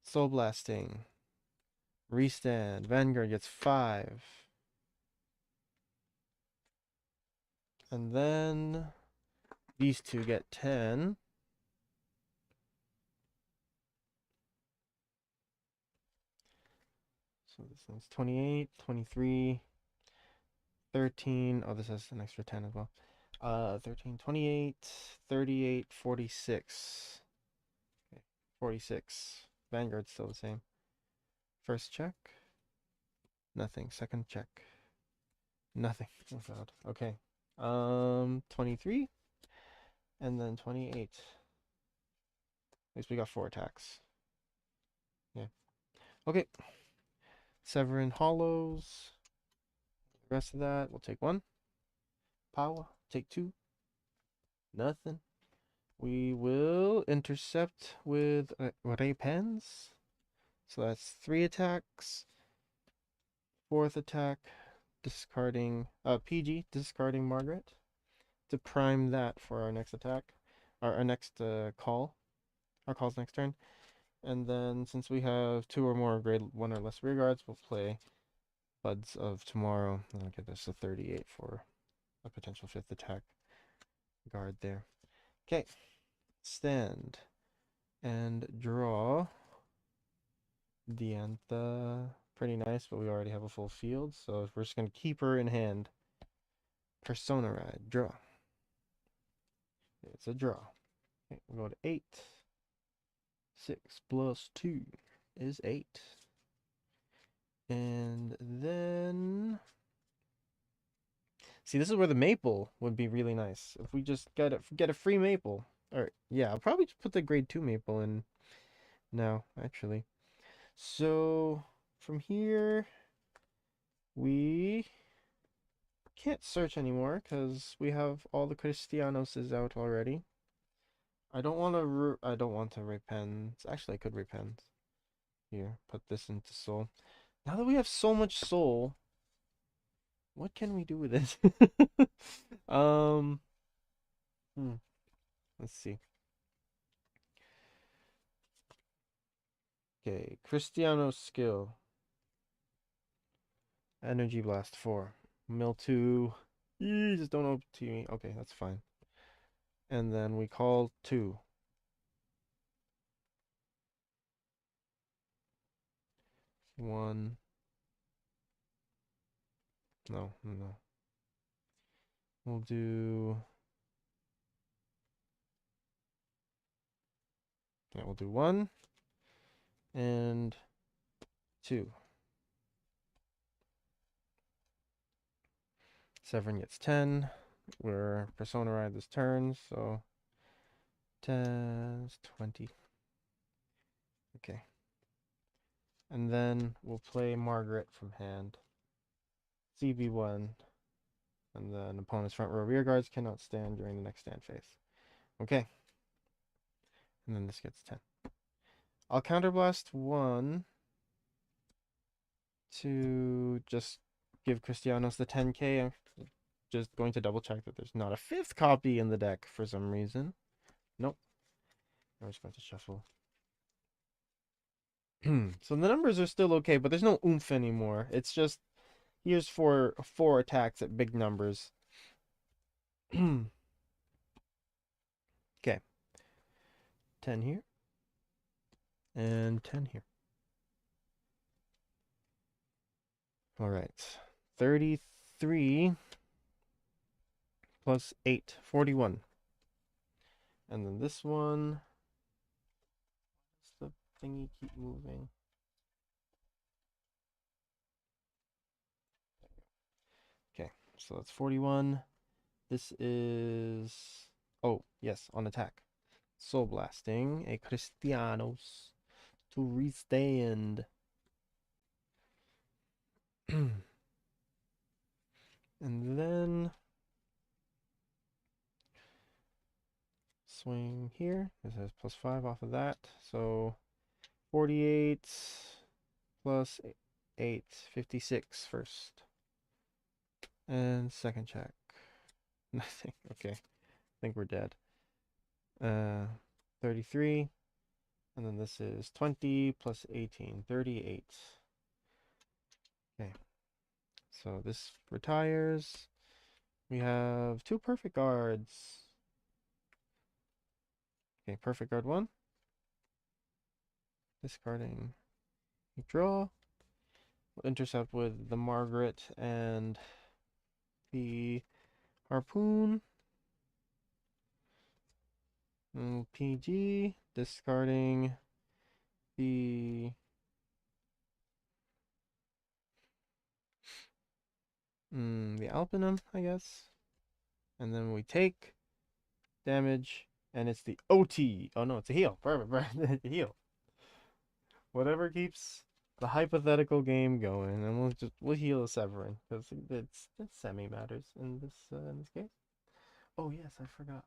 Soul blasting. Restand. Vanguard gets 5. And then these two get 10. So this one's 28, 23, 13. Oh, this has an extra 10 as well. 13, 28, 38, 46. Okay, 46. Vanguard's still the same. First check. Nothing. Second check. Nothing. Oh god. Okay. 23. And then 28. At least we got 4 attacks. Yeah. Okay. Severin Hollows. The rest of that, we'll take 1. Power. Take 2. Nothing. We will intercept with ray pens. So that's 3 attacks. 4th attack, discarding PG, discarding Margaret to prime that for our next attack, our next call. Our call's next turn. And then since we have 2 or more grade 1 or less rear guards, we'll play Buds of Tomorrow. And I'll give this a 38 for a potential 5th attack guard there. Okay, stand and draw Diantha. Pretty nice, but we already have a full field, so we're just going to keep her in hand. Persona Ride, draw. It's a draw. Okay, we'll go to 8. 6 plus 2 is 8. And then... See, this is where the maple would be really nice. If we just get a free maple. Or, yeah, I'll probably just put the grade 2 maple in now, actually. So, from here, we can't search anymore because we have all the Cristianos out already. I don't want to repens. Actually, I could repens. Here, put this into soul. Now that we have so much soul, what can we do with it? um, let's see. Okay, Cristiano skill. Energy blast 4. Mill 2. Just don't OT me. Okay, that's fine. And then we call 2. 1. No. We'll do... Yeah, we'll do 1. And 2. Severin gets 10. We're Persona Ride this turn, so 10 is 20. Okay. And then we'll play Margaret from hand. CB1. And then opponent's front row rear guards cannot stand during the next stand phase. Okay. And then this gets 10. I'll counterblast 1 to just give Cristianos the 10k. I'm just going to double check that there's not a 5th copy in the deck for some reason. Nope. I'm just going to shuffle. So the numbers are still okay, but there's no oomph anymore. It's just here's 4 attacks at big numbers. Okay. 10 here. And 10 here. All right. 33 plus 8, 41. And then this one. Does the thingy keep moving? Okay, so that's 41. This is... Oh, yes, on attack. Soul Blasting a Cristianos to restand. And then swing here. This has plus 5 off of that. So 48 plus 8, 56 first. And second check. Nothing. Okay. I think we're dead. 33. And then this is 20 plus 18, 38. Okay. So this retires. We have 2 perfect guards. Okay, perfect guard 1. Discarding. Draw. We'll intercept with the Margaret and the Harpoon. PG. Discarding the Alpinum, I guess. And then we take damage, and it's the OT. Oh no, it's a heal. Perfect. Heal. Whatever keeps the hypothetical game going, and we'll heal a Severin because it's semi matters in this case. Oh yes, I forgot.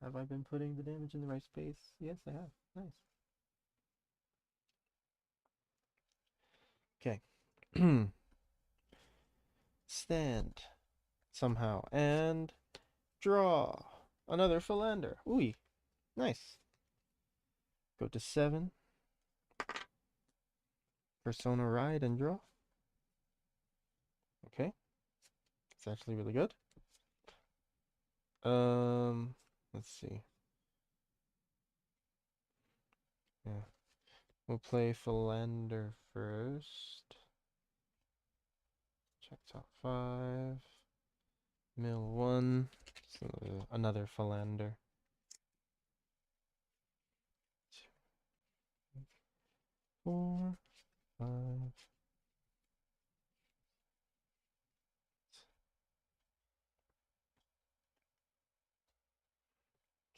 Have I been putting the damage in the right space? Yes, I have. Nice. Okay. Stand somehow and draw another philander. Ooh, nice. Go to 7. Persona ride and draw. Okay. It's actually really good. Let's see. Yeah. We'll play philander first. Check top 5. Mill 1. So another philander. 2, 4, 5.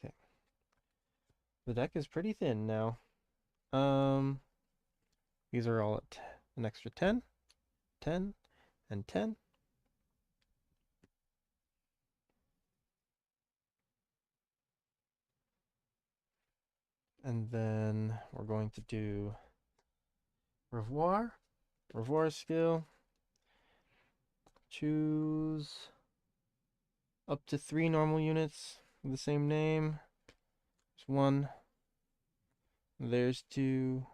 Okay. The deck is pretty thin now. These are all at an extra 10, 10, and 10. And then we're going to do Revoir. Revoir skill. Choose up to 3 normal units with the same name. There's 1. There's 2.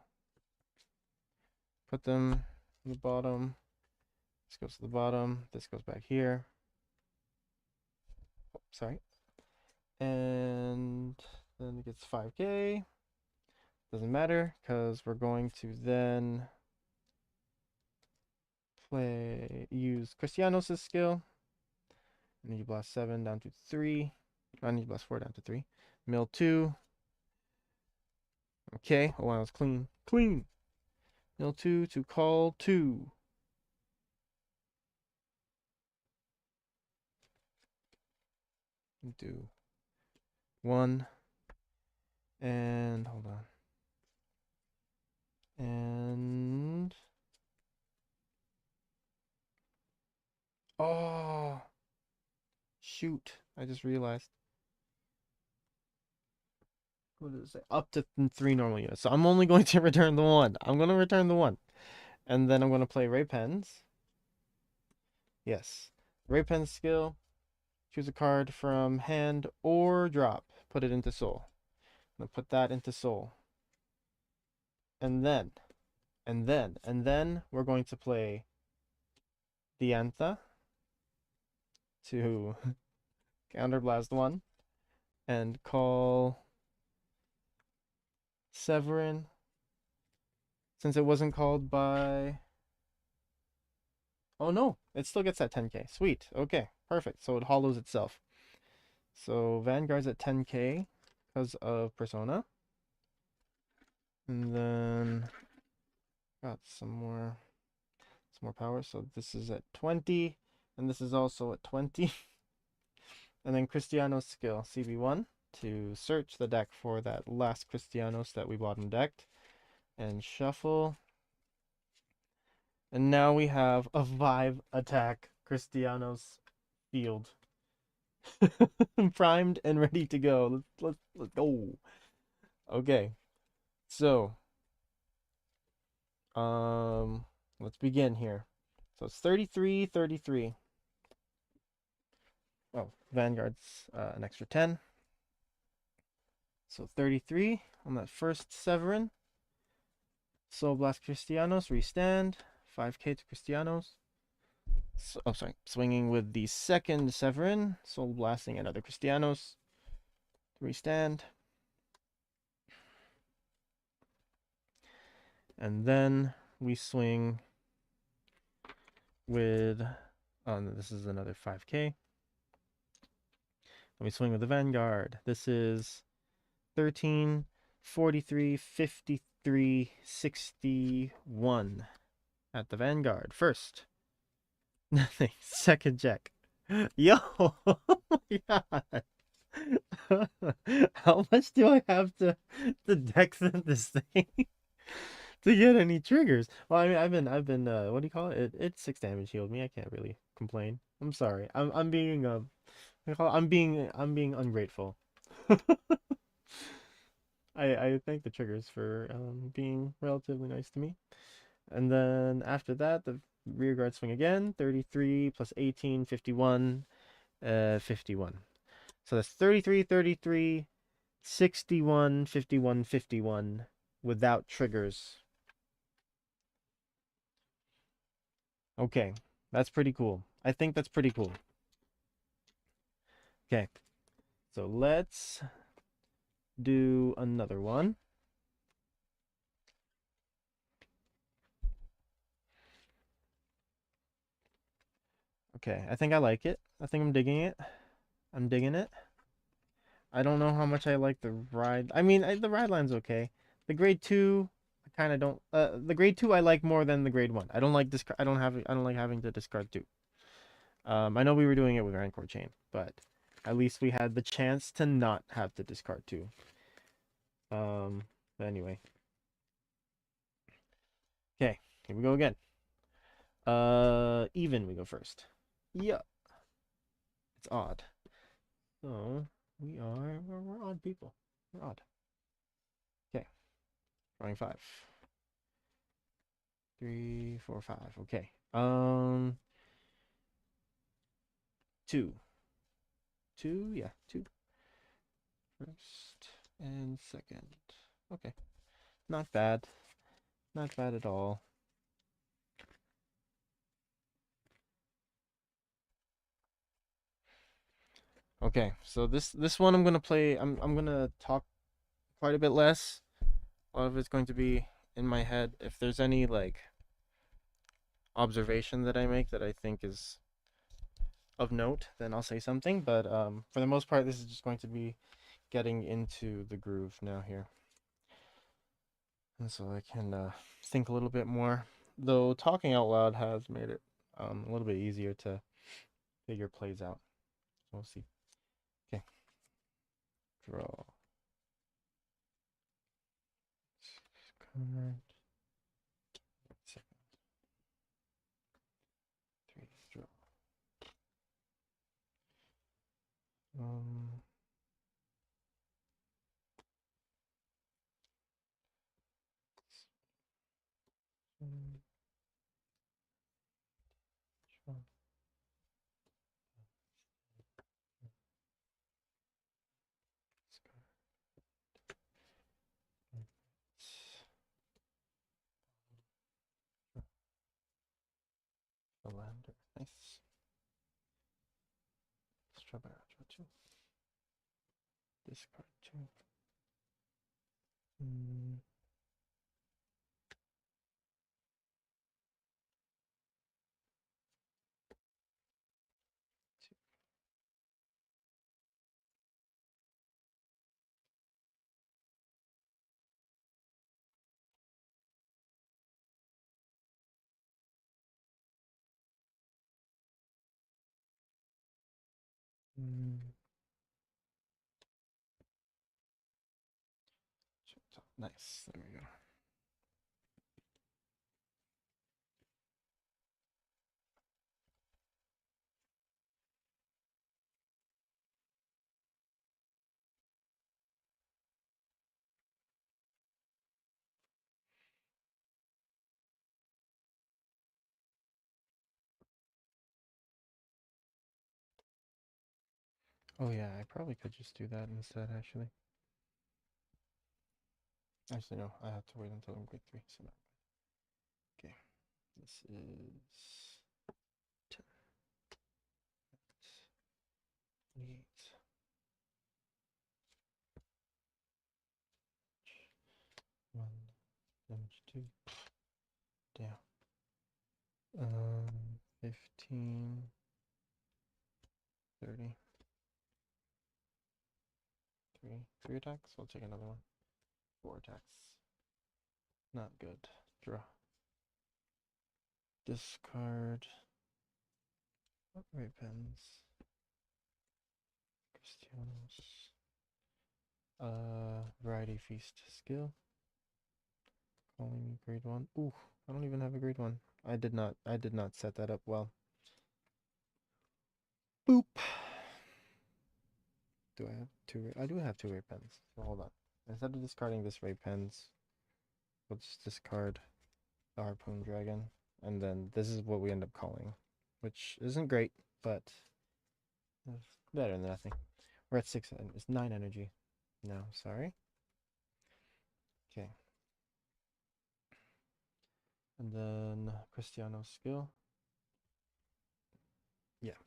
Put them on the bottom. This goes to the bottom. This goes back here. Oh, sorry. And then it gets 5k. Doesn't matter because we're going to then use Cristianos' skill. Energy blast 7 down to 3. Energy blast 4 down to 3. Mill 2. Okay. Oh wow, it's clean. Clean. Mill 2 to call 2. Do 1. And hold on. And oh shoot, I just realized. What does it say? Up to 3 normal units. So I'm only going to return the 1. I'm going to return the 1. And then I'm going to play Ray Pens. Yes. Ray Pens skill. Choose a card from hand or drop. Put it into soul. I'm going to put that into soul. And then we're going to play Diantha to counterblast 1 and call Severin, since it wasn't called by... Oh no, it still gets that 10k. Sweet. Okay, perfect. So it hollows itself. So Vanguard's at 10k because of Persona. And then got some more power. So this is at 20, and this is also at 20. And then Cristianos skill, CB1, to search the deck for that last Cristianos that we bottom decked. And shuffle. And now we have a 5 attack Cristianos field. Primed and ready to go. Let's go. Okay. So let's begin here. So it's 33. Oh, Vanguard's an extra 10. So 33 on that first Severin. Soul Blast Cristianos, restand. 5k to Cristianos. So, oh, sorry. Swinging with the second Severin. Soul Blasting another Cristianos. Restand. And then we swing with... Oh, no, this is another 5k. Let me swing with the Vanguard. This is 13, 43, 53, 61 at the Vanguard. First. Nothing. Second check. Yo! Oh my god. How much do I have to dex in this thing to get any triggers? Well, I mean, I've been what do you call it? It's 6 damage healed me. I can't really complain. I'm sorry. I'm being I'm being ungrateful. I thank the triggers for being relatively nice to me. And then after that, the rear guard swing again, 33 plus 18, 51, 51. So that's 33, 33, 61, 51, 51 without triggers. Okay, that's pretty cool. I think that's pretty cool. Okay, so let's do another one. Okay, I think I like it. I think I'm digging it. I'm digging it. I don't know how much I like the ride. I mean, the ride line's okay. The grade 2, I kind of don't. The grade 2 I like more than the grade 1. I don't like discard. I don't like having to discard 2. I know we were doing it with Rancor Chain, but at least we had the chance to not have to discard 2. But anyway. Okay, here we go again. Even we go first. Yeah. It's odd. So we're odd people. We're odd. Okay. Drawing 5. 3, 4, 5. Okay. 2. 2, yeah, 2. First and second. Okay. Not bad. Not bad at all. Okay, so this one I'm gonna play. I'm gonna talk quite a bit less. A lot of it's going to be in my head. If there's any like observation that I make that I think is of note, then I'll say something. But for the most part, this is just going to be getting into the groove now here, and so I can think a little bit more. Though talking out loud has made it a little bit easier to figure plays out. We'll see. Okay, draw. Card. Second. 3, draw. Um. Draw. The lander. Nice. Strawberry. Draw 2. Discard 2. Mm. Mm. Nice. There we go. Oh yeah, I probably could just do that instead, actually. Actually, no, I have to wait until I'm grade 3, so no. Okay, this is 10, 28, 1, damage 2, damn. 15, 30, 3 attacks. I'll take another one. 4 attacks. Not good. Draw. Discard. Upgrade pens. Cristianos. Variety Feast skill. Calling me grade 1. Ooh, I don't even have a grade 1. I did not set that up well. Boop. Do I have two? I do have two ray pens. So hold on. Instead of discarding this ray pens, we'll just discard the harpoon dragon, and then this is what we end up calling, which isn't great, but it's better than nothing. We're at 6, and it's 9 energy. No, sorry. Okay. And then Cristianos skill. Yeah.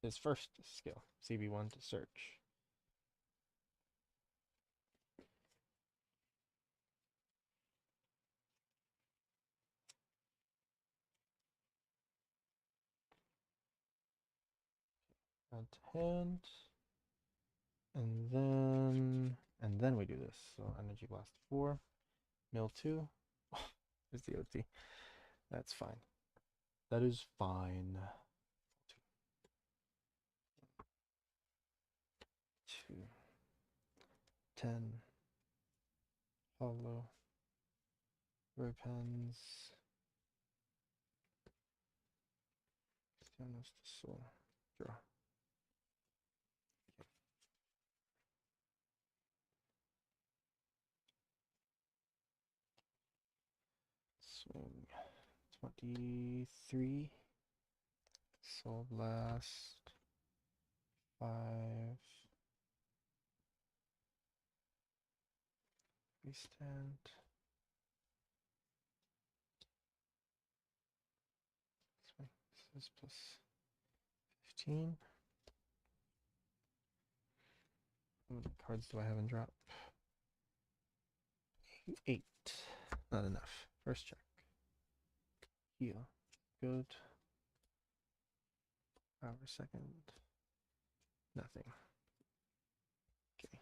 His first skill, CB1 to search. Add to hand. And then we do this. So energy blast 4, mill 2. There's the OT. That's fine. That is fine. 2, 10, hollow, ray pens, Cristianos to soul, draw. Swing 23, soul blast 5, restand. Swing. This is plus 15. How many cards do I have in drop? 8. Not enough. First check. Heal. Good. Power second. Nothing. Okay.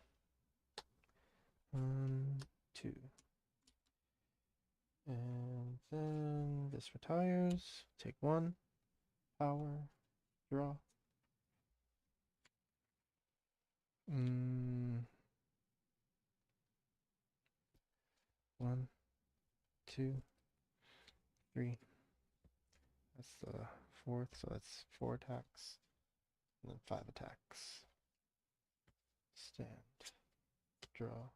1, 2. And then this retires. Take 1. Power. Draw. 1, 2, 3. That's the 4th, so that's 4 attacks. And then 5 attacks. Stand. Draw.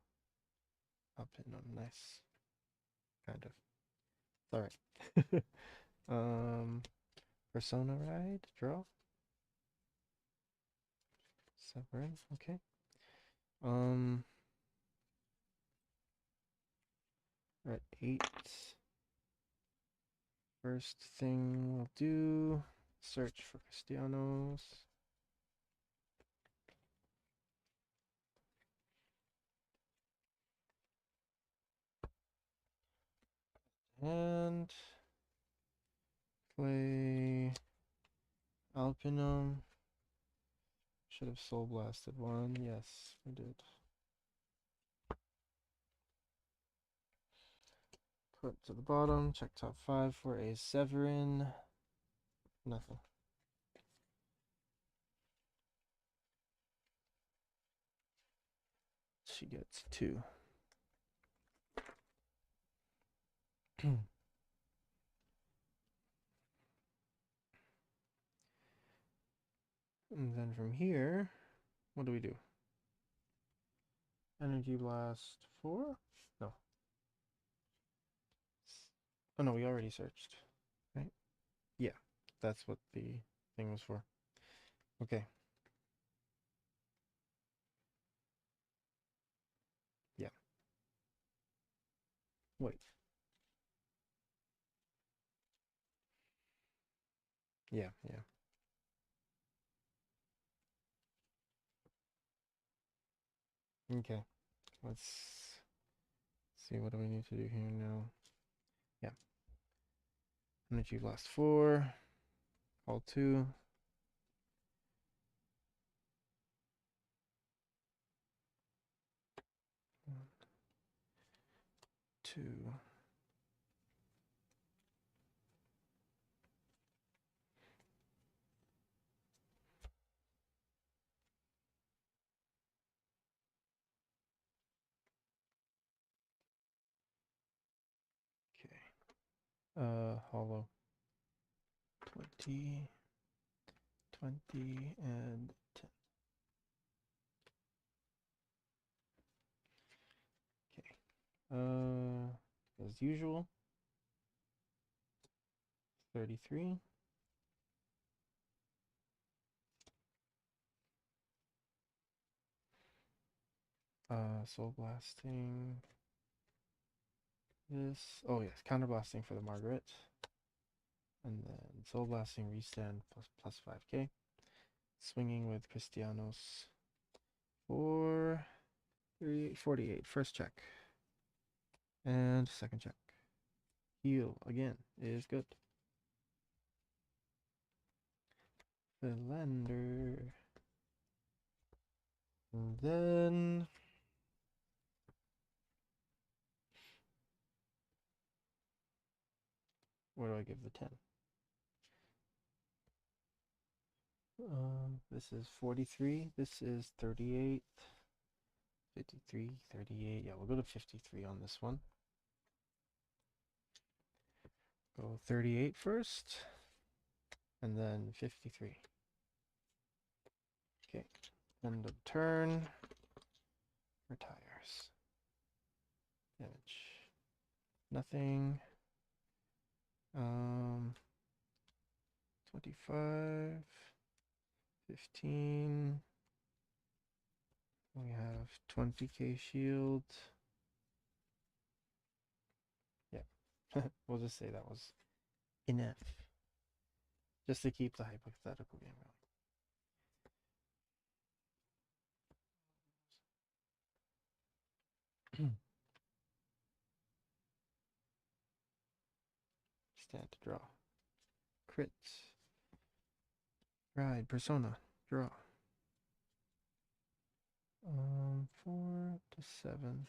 Up and on. Nice. Kind of. It's alright. Persona ride. Draw. Severin. Okay. We're at 8. First thing we'll do, search for Cristianos. And play Alpinum. Should have soul blasted one. Yes, we did. Put to the bottom. Check top 5 for a Severin. Nothing. She gets 2. And then from here, what do we do? Energy blast 4? No. Oh no, we already searched, right? Yeah, that's what the thing was for. Okay. Yeah. Wait. Yeah, yeah. Okay. Let's see, what do we need to do here now? Yeah. Energy blast 4. Call 2. 1, 2. Okay. Hollow. 20, 20, and 10. As usual, 33. Soul blasting. This. Oh yes, counter blasting for the Margaret. And then soul blasting restand plus 5k. Swinging with Cristianos for 48. First check. And second check. Heal again is good. Philander. And then where do I give the 10? This is 43. This is 38. 53, 38. Yeah, we'll go to 53 on this one. Go 38 first. And then 53. Okay. End of turn. Retires. Damage. Nothing. 25. 15. We have 20k shield. Yeah. We'll just say that was enough. Just to keep the hypothetical game going. Stand to draw. Crit. Ride. Persona. Draw. 4 to 7.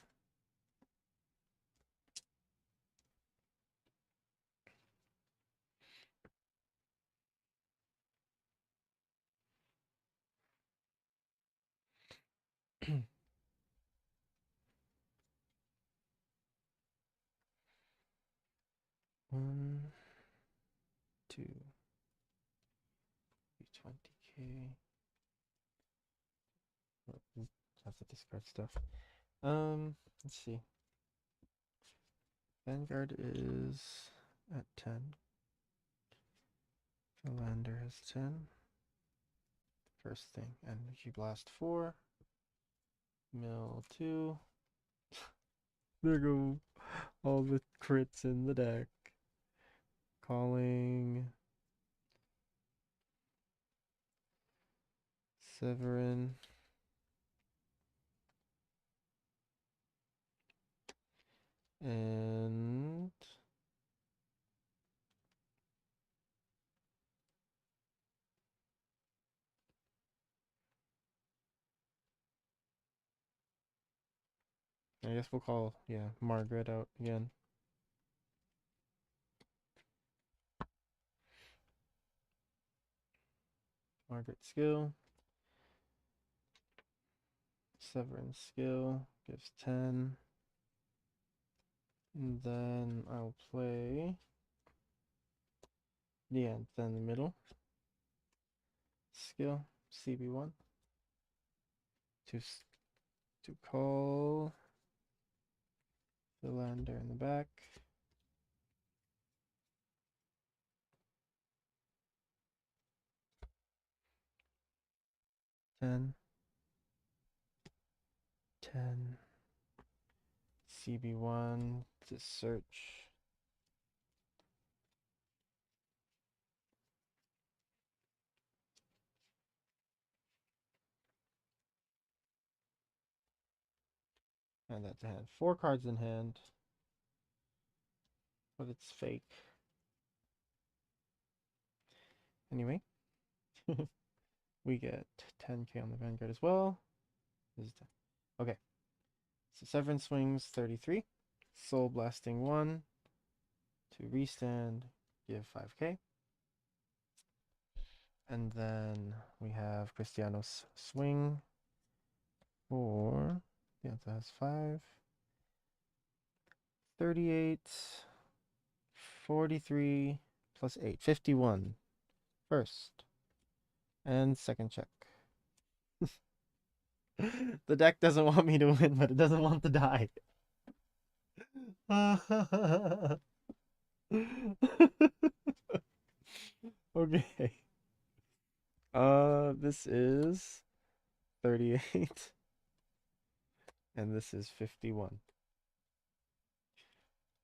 One, two, 20k. Have to discard stuff. Let's see. Vanguard is at 10. Philander has 10. First thing, Energy Blast 4. Mill 2. There go all the crits in the deck. Calling Severin. And I guess we'll call, yeah, Margaret out again. Margaret skill. Severin skill gives 10. And then I'll play the end, then the middle. Skill, CB1. To call Philander in the back. Ten. CB1 to search. And that's a hand. 4 cards in hand. But it's fake. Anyway. We get 10k on the Vanguard as well. This is 10. Okay. So Severin swings 33. Soul Blasting 1. To restand, give 5k. And then we have Cristianos swing for, the answer has 5. 38, 43 plus 8, 51. First and second check. The deck doesn't want me to win, but it doesn't want to die. Okay. This is 38 and this is 51.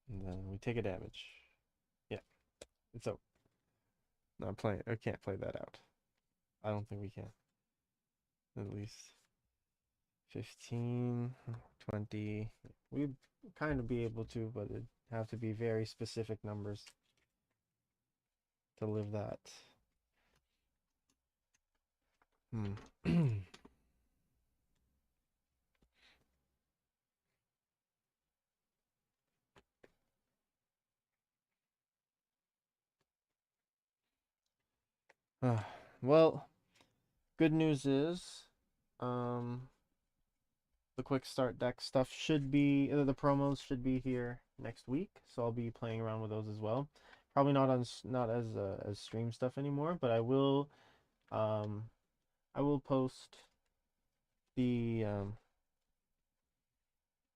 And then we take a damage. Yeah, it's out. Not playing. I can't play that out. I don't think we can. At least 15, 20. We'd kind of be able to, but it'd have to be very specific numbers to live that. Hmm. Well, good news is, um, the quick start deck stuff should be, the promos should be here next week, so I'll be playing around with those as well. Probably not on not as stream stuff anymore, but um I will post the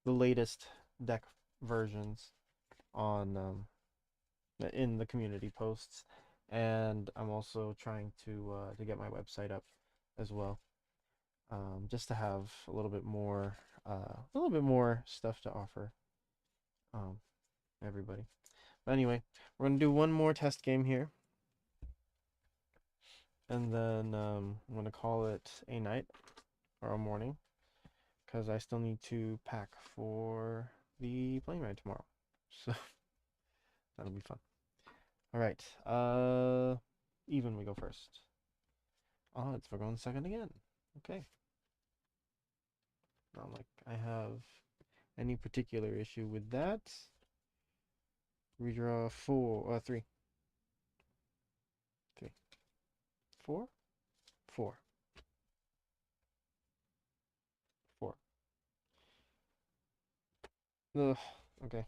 the latest deck versions on in the community posts, and I'm also trying to get my website up as well, just to have a little bit more stuff to offer um, everybody. But anyway, we're gonna do one more test game here, and then I'm gonna call it a night or a morning because I still need to pack for the plane ride tomorrow. So that'll be fun. All right. Even we go first. Oh, it's for going second again. Okay. Not like I have any particular issue with that. Redraw three. Three. Four? Four. Four. Ugh. Okay.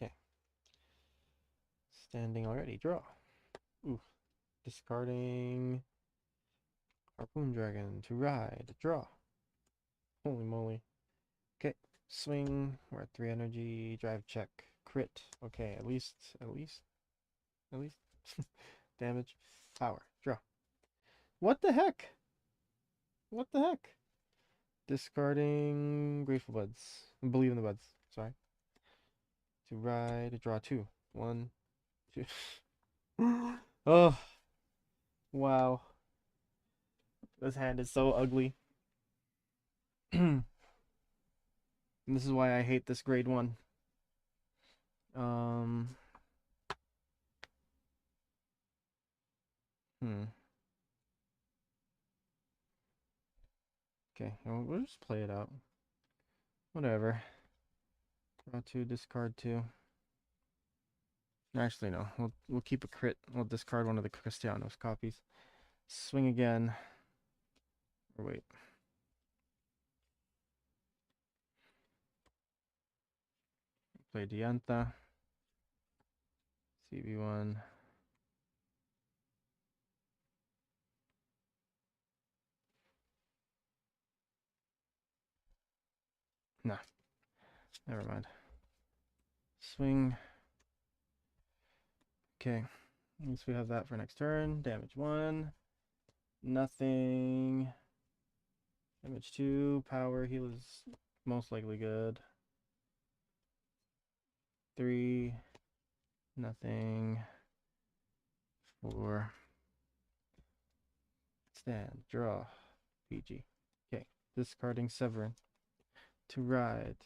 Okay. Standing already. Draw. Ooh. Discarding Harpoon Dragon to ride. Draw. Holy moly. Okay. Swing. We're at 3 energy. Drive check. Crit. Okay, at least. Damage. Power. Draw. What the heck? What the heck? Discarding Grateful Buds. Believe in the Buds. Sorry. To ride. Draw two. One, two. Oh, wow. This hand is so ugly. And this is why I hate this grade one. Um. Hmm. Okay, we'll just play it out. Whatever. Draw two, discard two. Actually, no. We'll keep a crit. We'll discard one of the Cristianos copies. Swing again. Or wait. Play Diantha. CB1. Nah. Never mind. Swing. Okay. At least we have that for next turn. Damage one. Nothing. Damage two. Power. Heal is most likely good. Three. Nothing. Four. Stand. Draw. PG. Okay. Discarding Severin. To ride.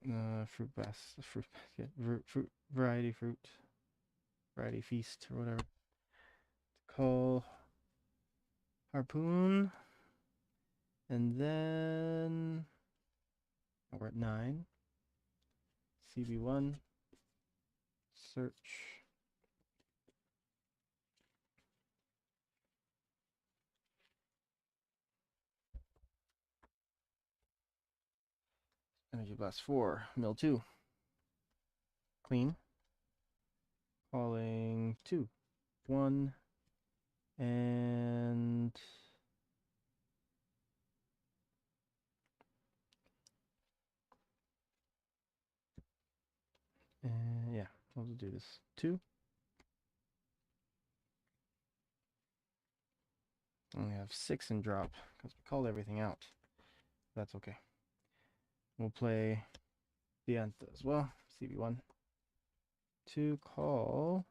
Fruit basket. Fruit basket. Fruit. Variety fruit. Variety feast or whatever. Call Harpoon. And then we're at 9. CB1. Search. Energy Blast 4. Mill 2. Clean. Calling 2, 1, and yeah, we'll do this 2. Only have 6 in drop because we called everything out. That's okay. We'll play the Antha as well. CB1 to call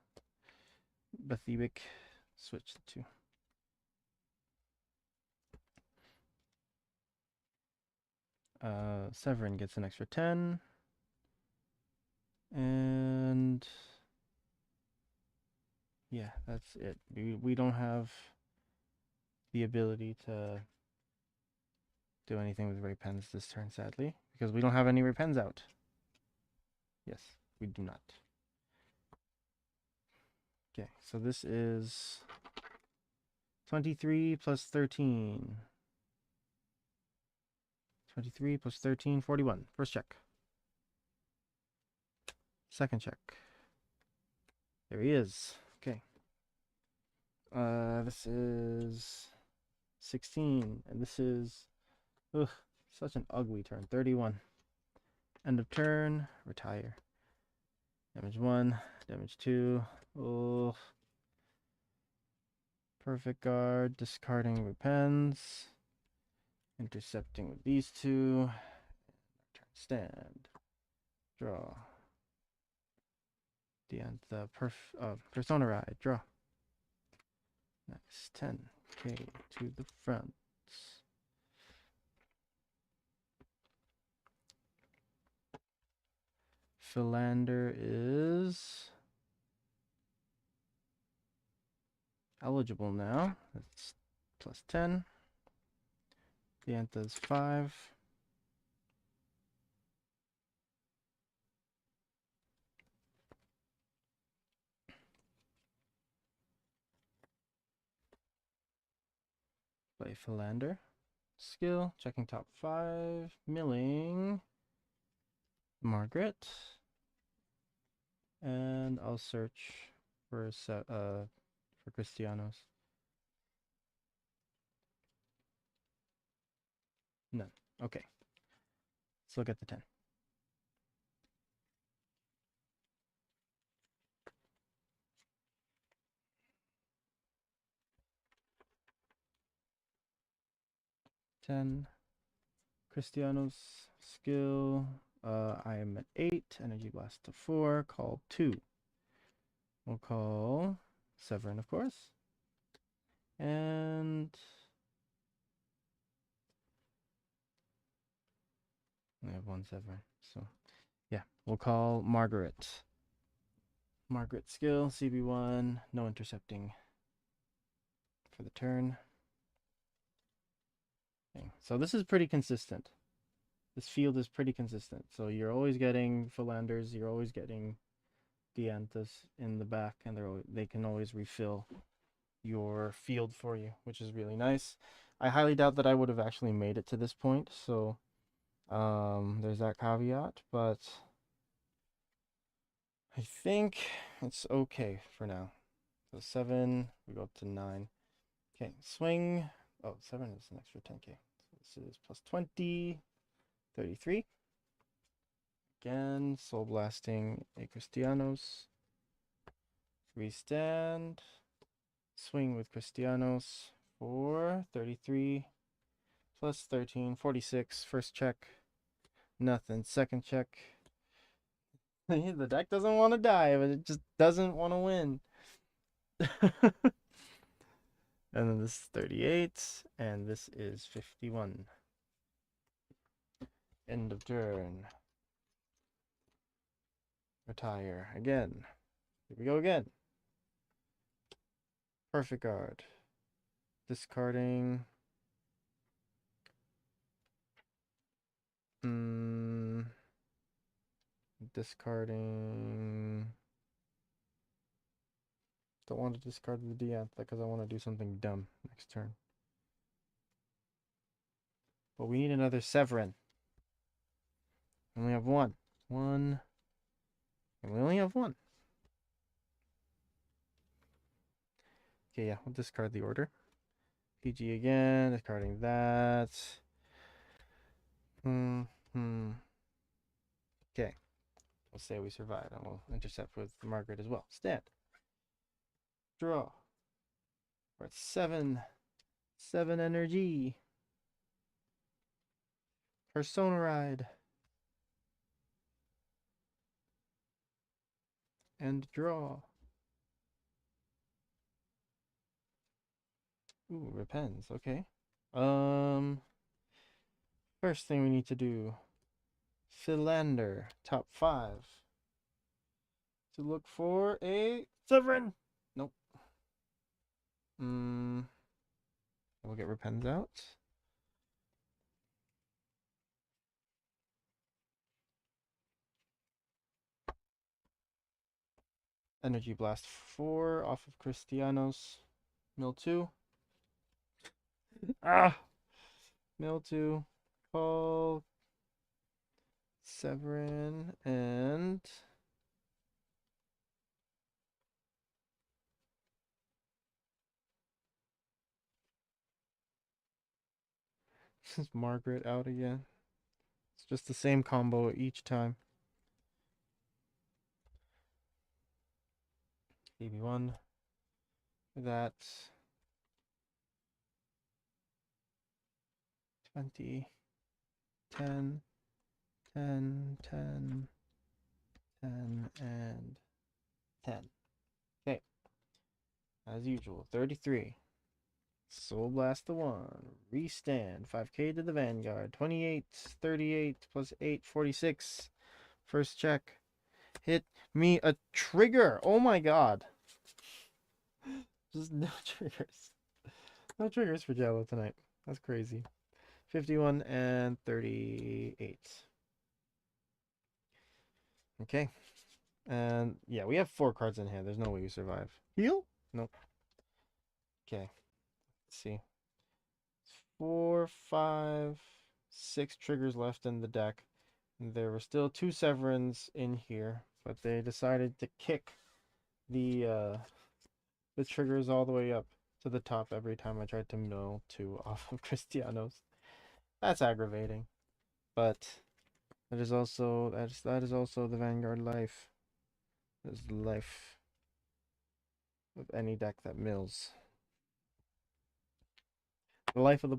Bathibic. Switch to 2. Severin gets an extra 10. And yeah, that's it. We don't have the ability to do anything with ray pens this turn, sadly, because we don't have any ray pens out. Yes, we do not. Okay, so this is 23 plus 13. 23 plus 13, 41. First check. Second check. There he is. Okay. This is 16, and this is such an ugly turn. 31. End of turn. Retire. Damage 1. Damage 2. Oh. Perfect guard. Discarding repens. Intercepting with these 2. Turn stand. Draw. The Persona Ride. Draw. Nice. 10k to the front. Philander is eligible now. That's plus 10. The Antha's 5. Play Philander. Skill, checking top 5. Milling. Margaret. And I'll search for Cristianos. None. Okay. Let's look at the 10. Cristianos skill. I am at 8. Energy blast to 4. Call 2. We'll call Severin, of course. And we have 1 Severin. So yeah, we'll call Margaret. Margaret skill, CB1, no intercepting for the turn. Okay. So this is pretty consistent. This field is pretty consistent. So you're always getting Philanders, you're always getting Dianthus in the back, and they can always refill your field for you, which is really nice. I highly doubt that I would have actually made it to this point, so there's that caveat, but I think it's okay for now. So 7, we go up to 9. Okay, swing. Oh, 7 is an extra 10k. So this is plus 20, 33. Again, soul blasting a Cristianos. Restand. Swing with Cristianos for 33 plus 13, 46. First check. Nothing. Second check. The deck doesn't want to die, but it just doesn't want to win. And then this is 38, and this is 51. End of turn. Retire again. Here we go again. Perfect guard. Discarding. Discarding. Don't want to discard the Diantha because I want to do something dumb next turn. But we need another Severin. We only have 1. And we only have 1. Okay, yeah, we'll discard the order. PG again, discarding that. Okay, we'll say we survive, and we'll intercept with Margaret as well. Stand. Draw. We're at 7. 7 energy. Persona Ride. And draw. Ooh, repens, okay. First thing we need to do. Philander, top 5. To look for a Sovereign. Nope. We'll get repens out. Energy Blast 4 off of Cristianos. Mill 2. Ah! Mill 2. Call Severin and this is Margaret out again. It's just the same combo each time. BB1. That 20, 10, 10, 10, 10, and 10. Okay. As usual, 33. Soul Blast the 1. Restand. 5k to the Vanguard. 28, 38 plus 8, 46. First check. Hit me a trigger. Oh my god. Just no triggers. No triggers for Jello tonight. That's crazy. 51 and 38. Okay. And yeah, we have 4 cards in hand. There's no way we survive. Heal? Nope. Okay. Let's see. 4, 5, 6 triggers left in the deck. There were still 2 Severins in here, but they decided to kick the triggers all the way up to the top every time I tried to mill 2 off of Cristianos. That's aggravating. But that is also the Vanguard life. That is the life of any deck that mills. The life of the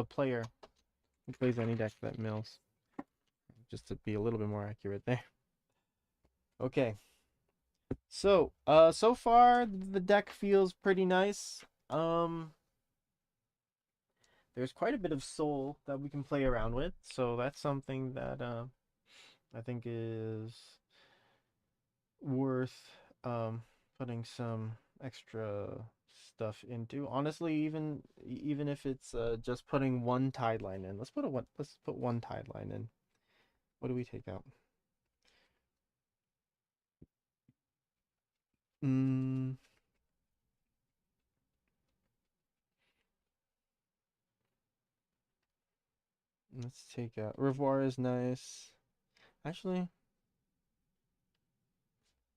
player who plays any deck that mills. Just to be a little bit more accurate there. Okay. So, so far the deck feels pretty nice. There's quite a bit of soul that we can play around with, so that's something that I think is worth putting some extra stuff into. Honestly, even if it's just putting one tide line in. Let's put one tide line in. What do we take out? Mm, let's take out Revoir is nice. Actually,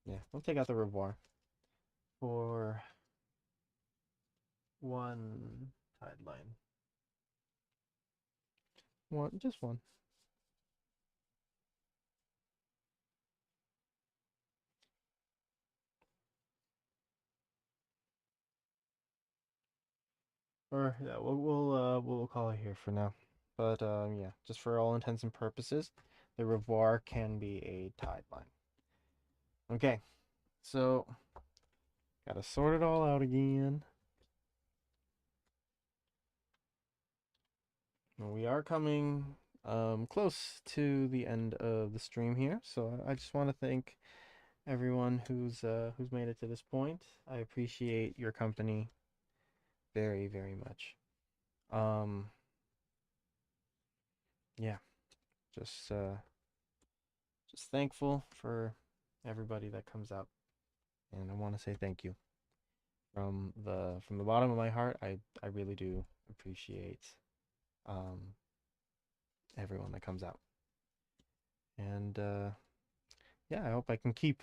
yeah, we'll take out the Revoir for one tide line. One, just one. Or yeah, we'll call it here for now. But yeah, just for all intents and purposes, the Revoir can be a tide line. Okay, so gotta sort it all out again. We are coming close to the end of the stream here, so I just want to thank everyone who's made it to this point. I appreciate your company very, very much. Um, yeah, just uh, just thankful for everybody that comes out, and I want to say thank you from the bottom of my heart. I really do appreciate um everyone that comes out, and yeah, I hope I can keep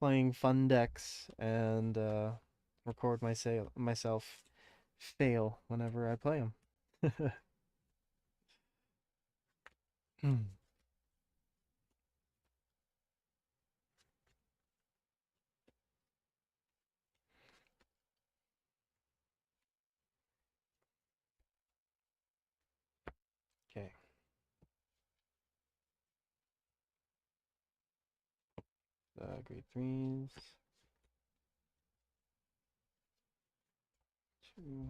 playing fun decks and record myself fail whenever I play them. Okay. Grade threes. Two.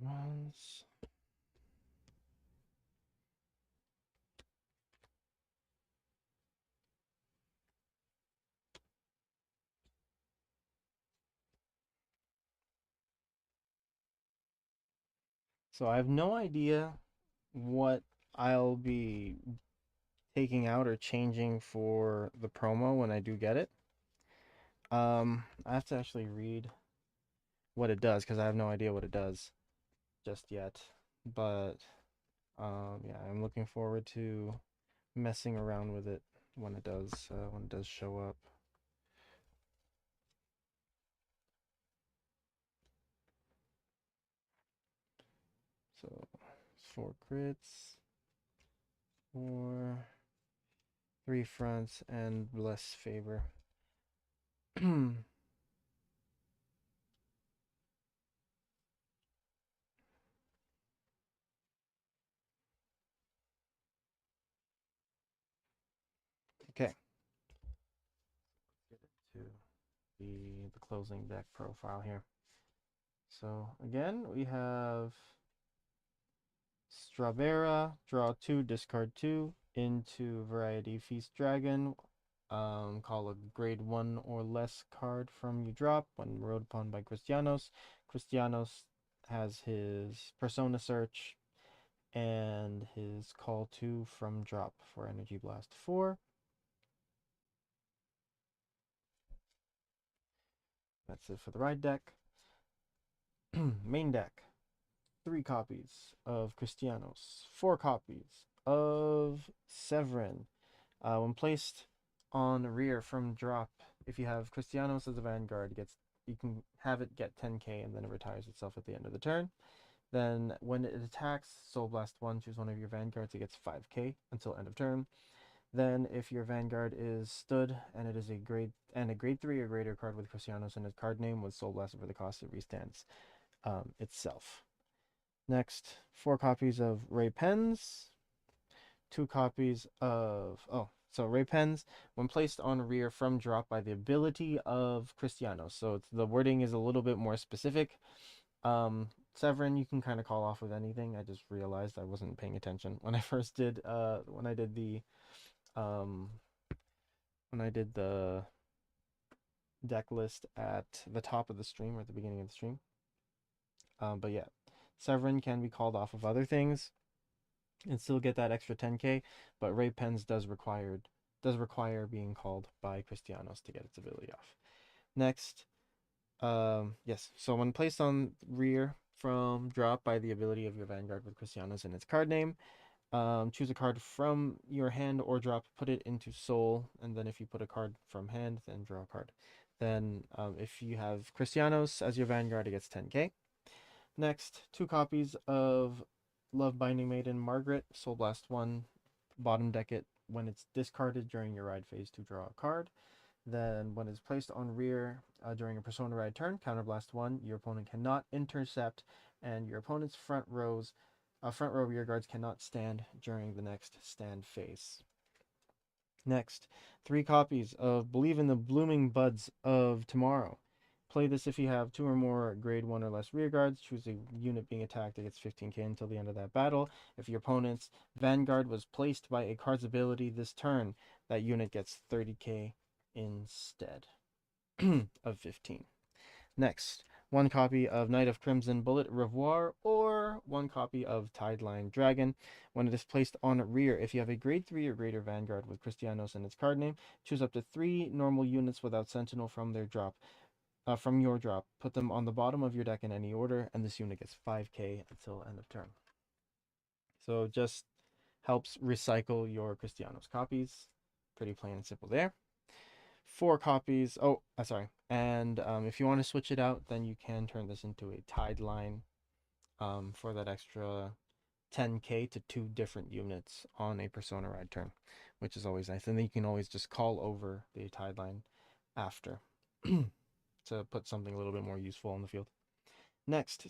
Ones. So I have no idea what I'll be taking out or changing for the promo when I do get it. I have to actually read what it does because I have no idea what it does just yet. But yeah, I'm looking forward to messing around with it when it does show up. So 4 crits, 4 3 fronts, and less favor. Okay. Get into the closing deck profile here. So again, we have Strawberra, draw 2, discard 2, into Variety Feast Dragon. Call a grade 1 or less card from you drop when rode upon by Cristianos. Cristianos has his Persona Search and his Call 2 from drop for Energy Blast 4. That's it for the ride deck. Main deck. 3 copies of Cristianos, 4 copies of Severin. When placed on rear from drop, if you have Cristianos as a Vanguard, you can have it get 10k and then it retires itself at the end of the turn. Then when it attacks, Soul Blast 1, choose one of your Vanguards, it gets 5k until end of turn. Then if your Vanguard is stood and it is a grade 3 or greater card with Cristianos in its card name with Soul Blast over the cost, it restands itself. Next, 4 copies of Ray Pens, 2 copies of Ray Pens when placed on rear from drop by the ability of Cristiano. So the wording is a little bit more specific. Severin you can kind of call off with anything. I just realized I wasn't paying attention when I first did when I did the deck list at the top of the stream or at the beginning of the stream. But yeah, Severin can be called off of other things and still get that extra 10k, but Ray Pens does require being called by Cristianos to get its ability off. Next, yes, so when placed on rear from drop by the ability of your Vanguard with Cristianos in its card name, choose a card from your hand or drop, put it into Soul, and then if you put a card from hand, then draw a card. Then if you have Cristianos as your Vanguard, it gets 10k. Next, 2 copies of Love Binding Maiden Margaret, Soul Blast 1, bottom deck it when it's discarded during your ride phase to draw a card. Then when it's placed on rear during a Persona ride turn, Counterblast 1, your opponent cannot intercept, and your opponent's front row rear guards cannot stand during the next stand phase. Next, 3 copies of Believe in the Blooming Buds of Tomorrow. Play this if you have 2 or more grade 1 or less rear guards. Choose a unit being attacked that gets 15k until the end of that battle. If your opponent's Vanguard was placed by a card's ability this turn, that unit gets 30k instead of 15. Next, 1 copy of Knight of Crimson Bullet Revoir or 1 copy of Tideline Dragon. When it is placed on rear, if you have a grade 3 or greater Vanguard with Cristianos in its card name, choose up to 3 normal units without Sentinel from their drop. from your drop. Put them on the bottom of your deck in any order, and this unit gets 5k until end of turn. So just helps recycle your Cristianos copies. Pretty plain and simple there. 4 copies. Oh, sorry. And if you want to switch it out, then you can turn this into a tied line for that extra 10k to 2 different units on a Persona Ride turn, which is always nice. And then you can always just call over the tied line after to put something a little bit more useful on the field. Next,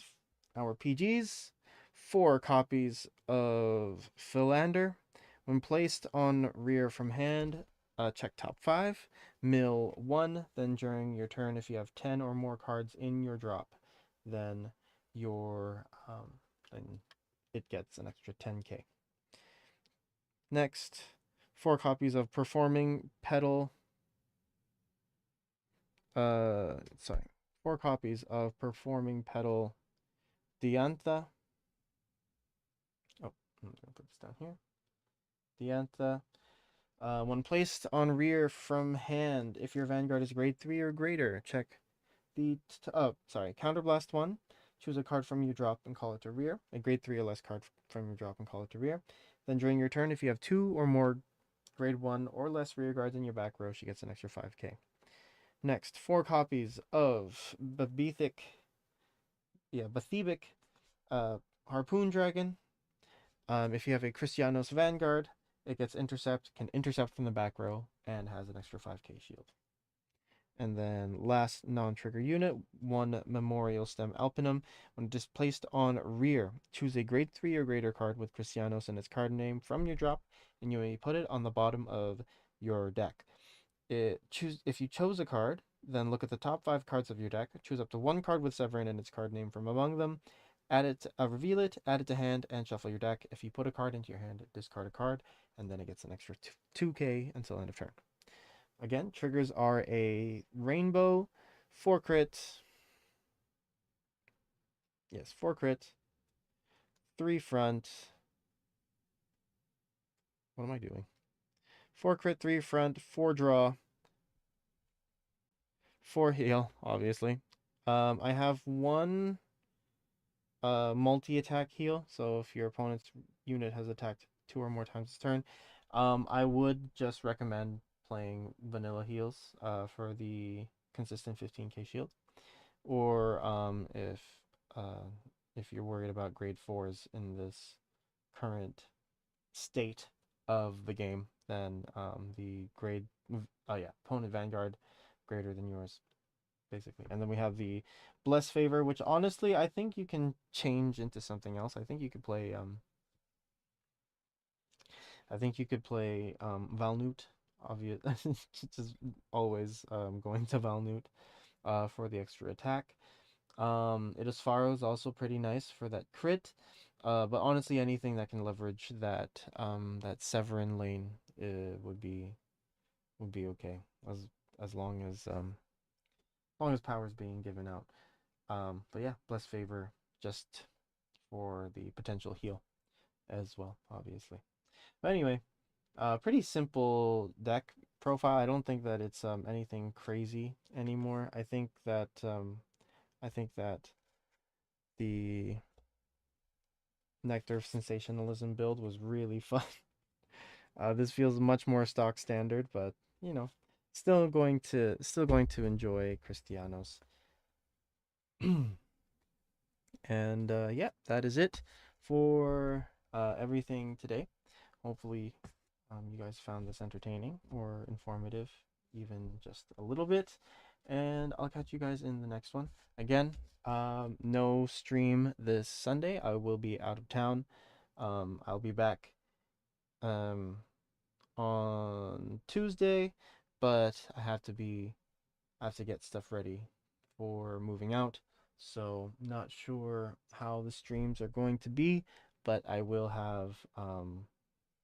our PGs. 4 copies of Philander. When placed on rear from hand, check top 5, mill 1. Then during your turn, if you have 10 or more cards in your drop, then then it gets an extra 10k. Next, 4 copies of Performing Pedal. 4 copies of Performing Pedal Diantha. Oh, I'm gonna put this down here. Diantha. When placed on rear from hand, if your Vanguard is grade 3 or greater, check the Counterblast 1. Choose a card from your drop and call it to rear. A grade 3 or less card from your drop and call it to rear. Then during your turn, if you have 2 or more grade 1 or less rear guards in your back row, she gets an extra 5k. Next, 4 copies of Bathybic Harpoon Dragon. If you have a Cristianos Vanguard, it gets can intercept from the back row, and has an extra 5k shield. And then last non-trigger unit, 1 Memorial Stem Alpinum. When displaced on rear, choose a grade 3 or greater card with Cristianos in its card name from your drop, and you may put it on the bottom of your deck. If you chose a card, then look at the top 5 cards of your deck. Choose up to 1 card with Cerulean in its card name from among them. Reveal it, add it to hand, and shuffle your deck. If you put a card into your hand, discard a card, and then it gets an extra 2k until end of turn. Again, triggers are a rainbow, 4 crit. Yes, 4 crit, 3 front. What am I doing? 4 crit, 3 front, 4 draw, 4 heal, obviously. I have 1 multi-attack heal, so if your opponent's unit has attacked 2 or more times this turn, I would just recommend playing vanilla heals for the consistent 15k shield. Or if you're worried about grade 4s in this current state of the game, then the opponent Vanguard greater than yours, basically. And then we have the Bless Favor, which honestly I think you can change into something else. I think you could play Valnut, obvious. Just always going to Valnut for the extra attack. Idasfaro is also pretty nice for that crit. But honestly, anything that can leverage that Severin lane would be okay, as long as power is being given out. But yeah, Bless Favor just for the potential heal as well, obviously. But anyway, pretty simple deck profile. I don't think that it's anything crazy anymore. I think that the Nectar of Sensationalism build was really fun. This feels much more stock standard, but you know, still going to enjoy Cristianos. And yeah, that is it for everything today. Hopefully, you guys found this entertaining or informative, even just a little bit. And I'll catch you guys in the next one. Again, no stream this Sunday. I will be out of town. I'll be back on Tuesday, but I have to get stuff ready for moving out. So not sure how the streams are going to be, but I will have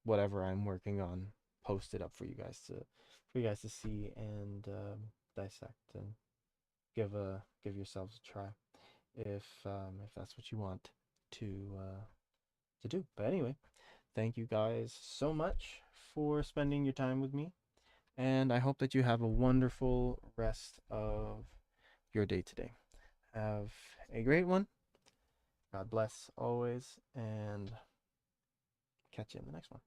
whatever I'm working on posted up for you guys to see and dissect and give yourselves a try if that's what you want to do. But anyway, thank you guys so much for spending your time with me, and I hope that you have a wonderful rest of your day today. Have a great one. God bless always, and catch you in the next one.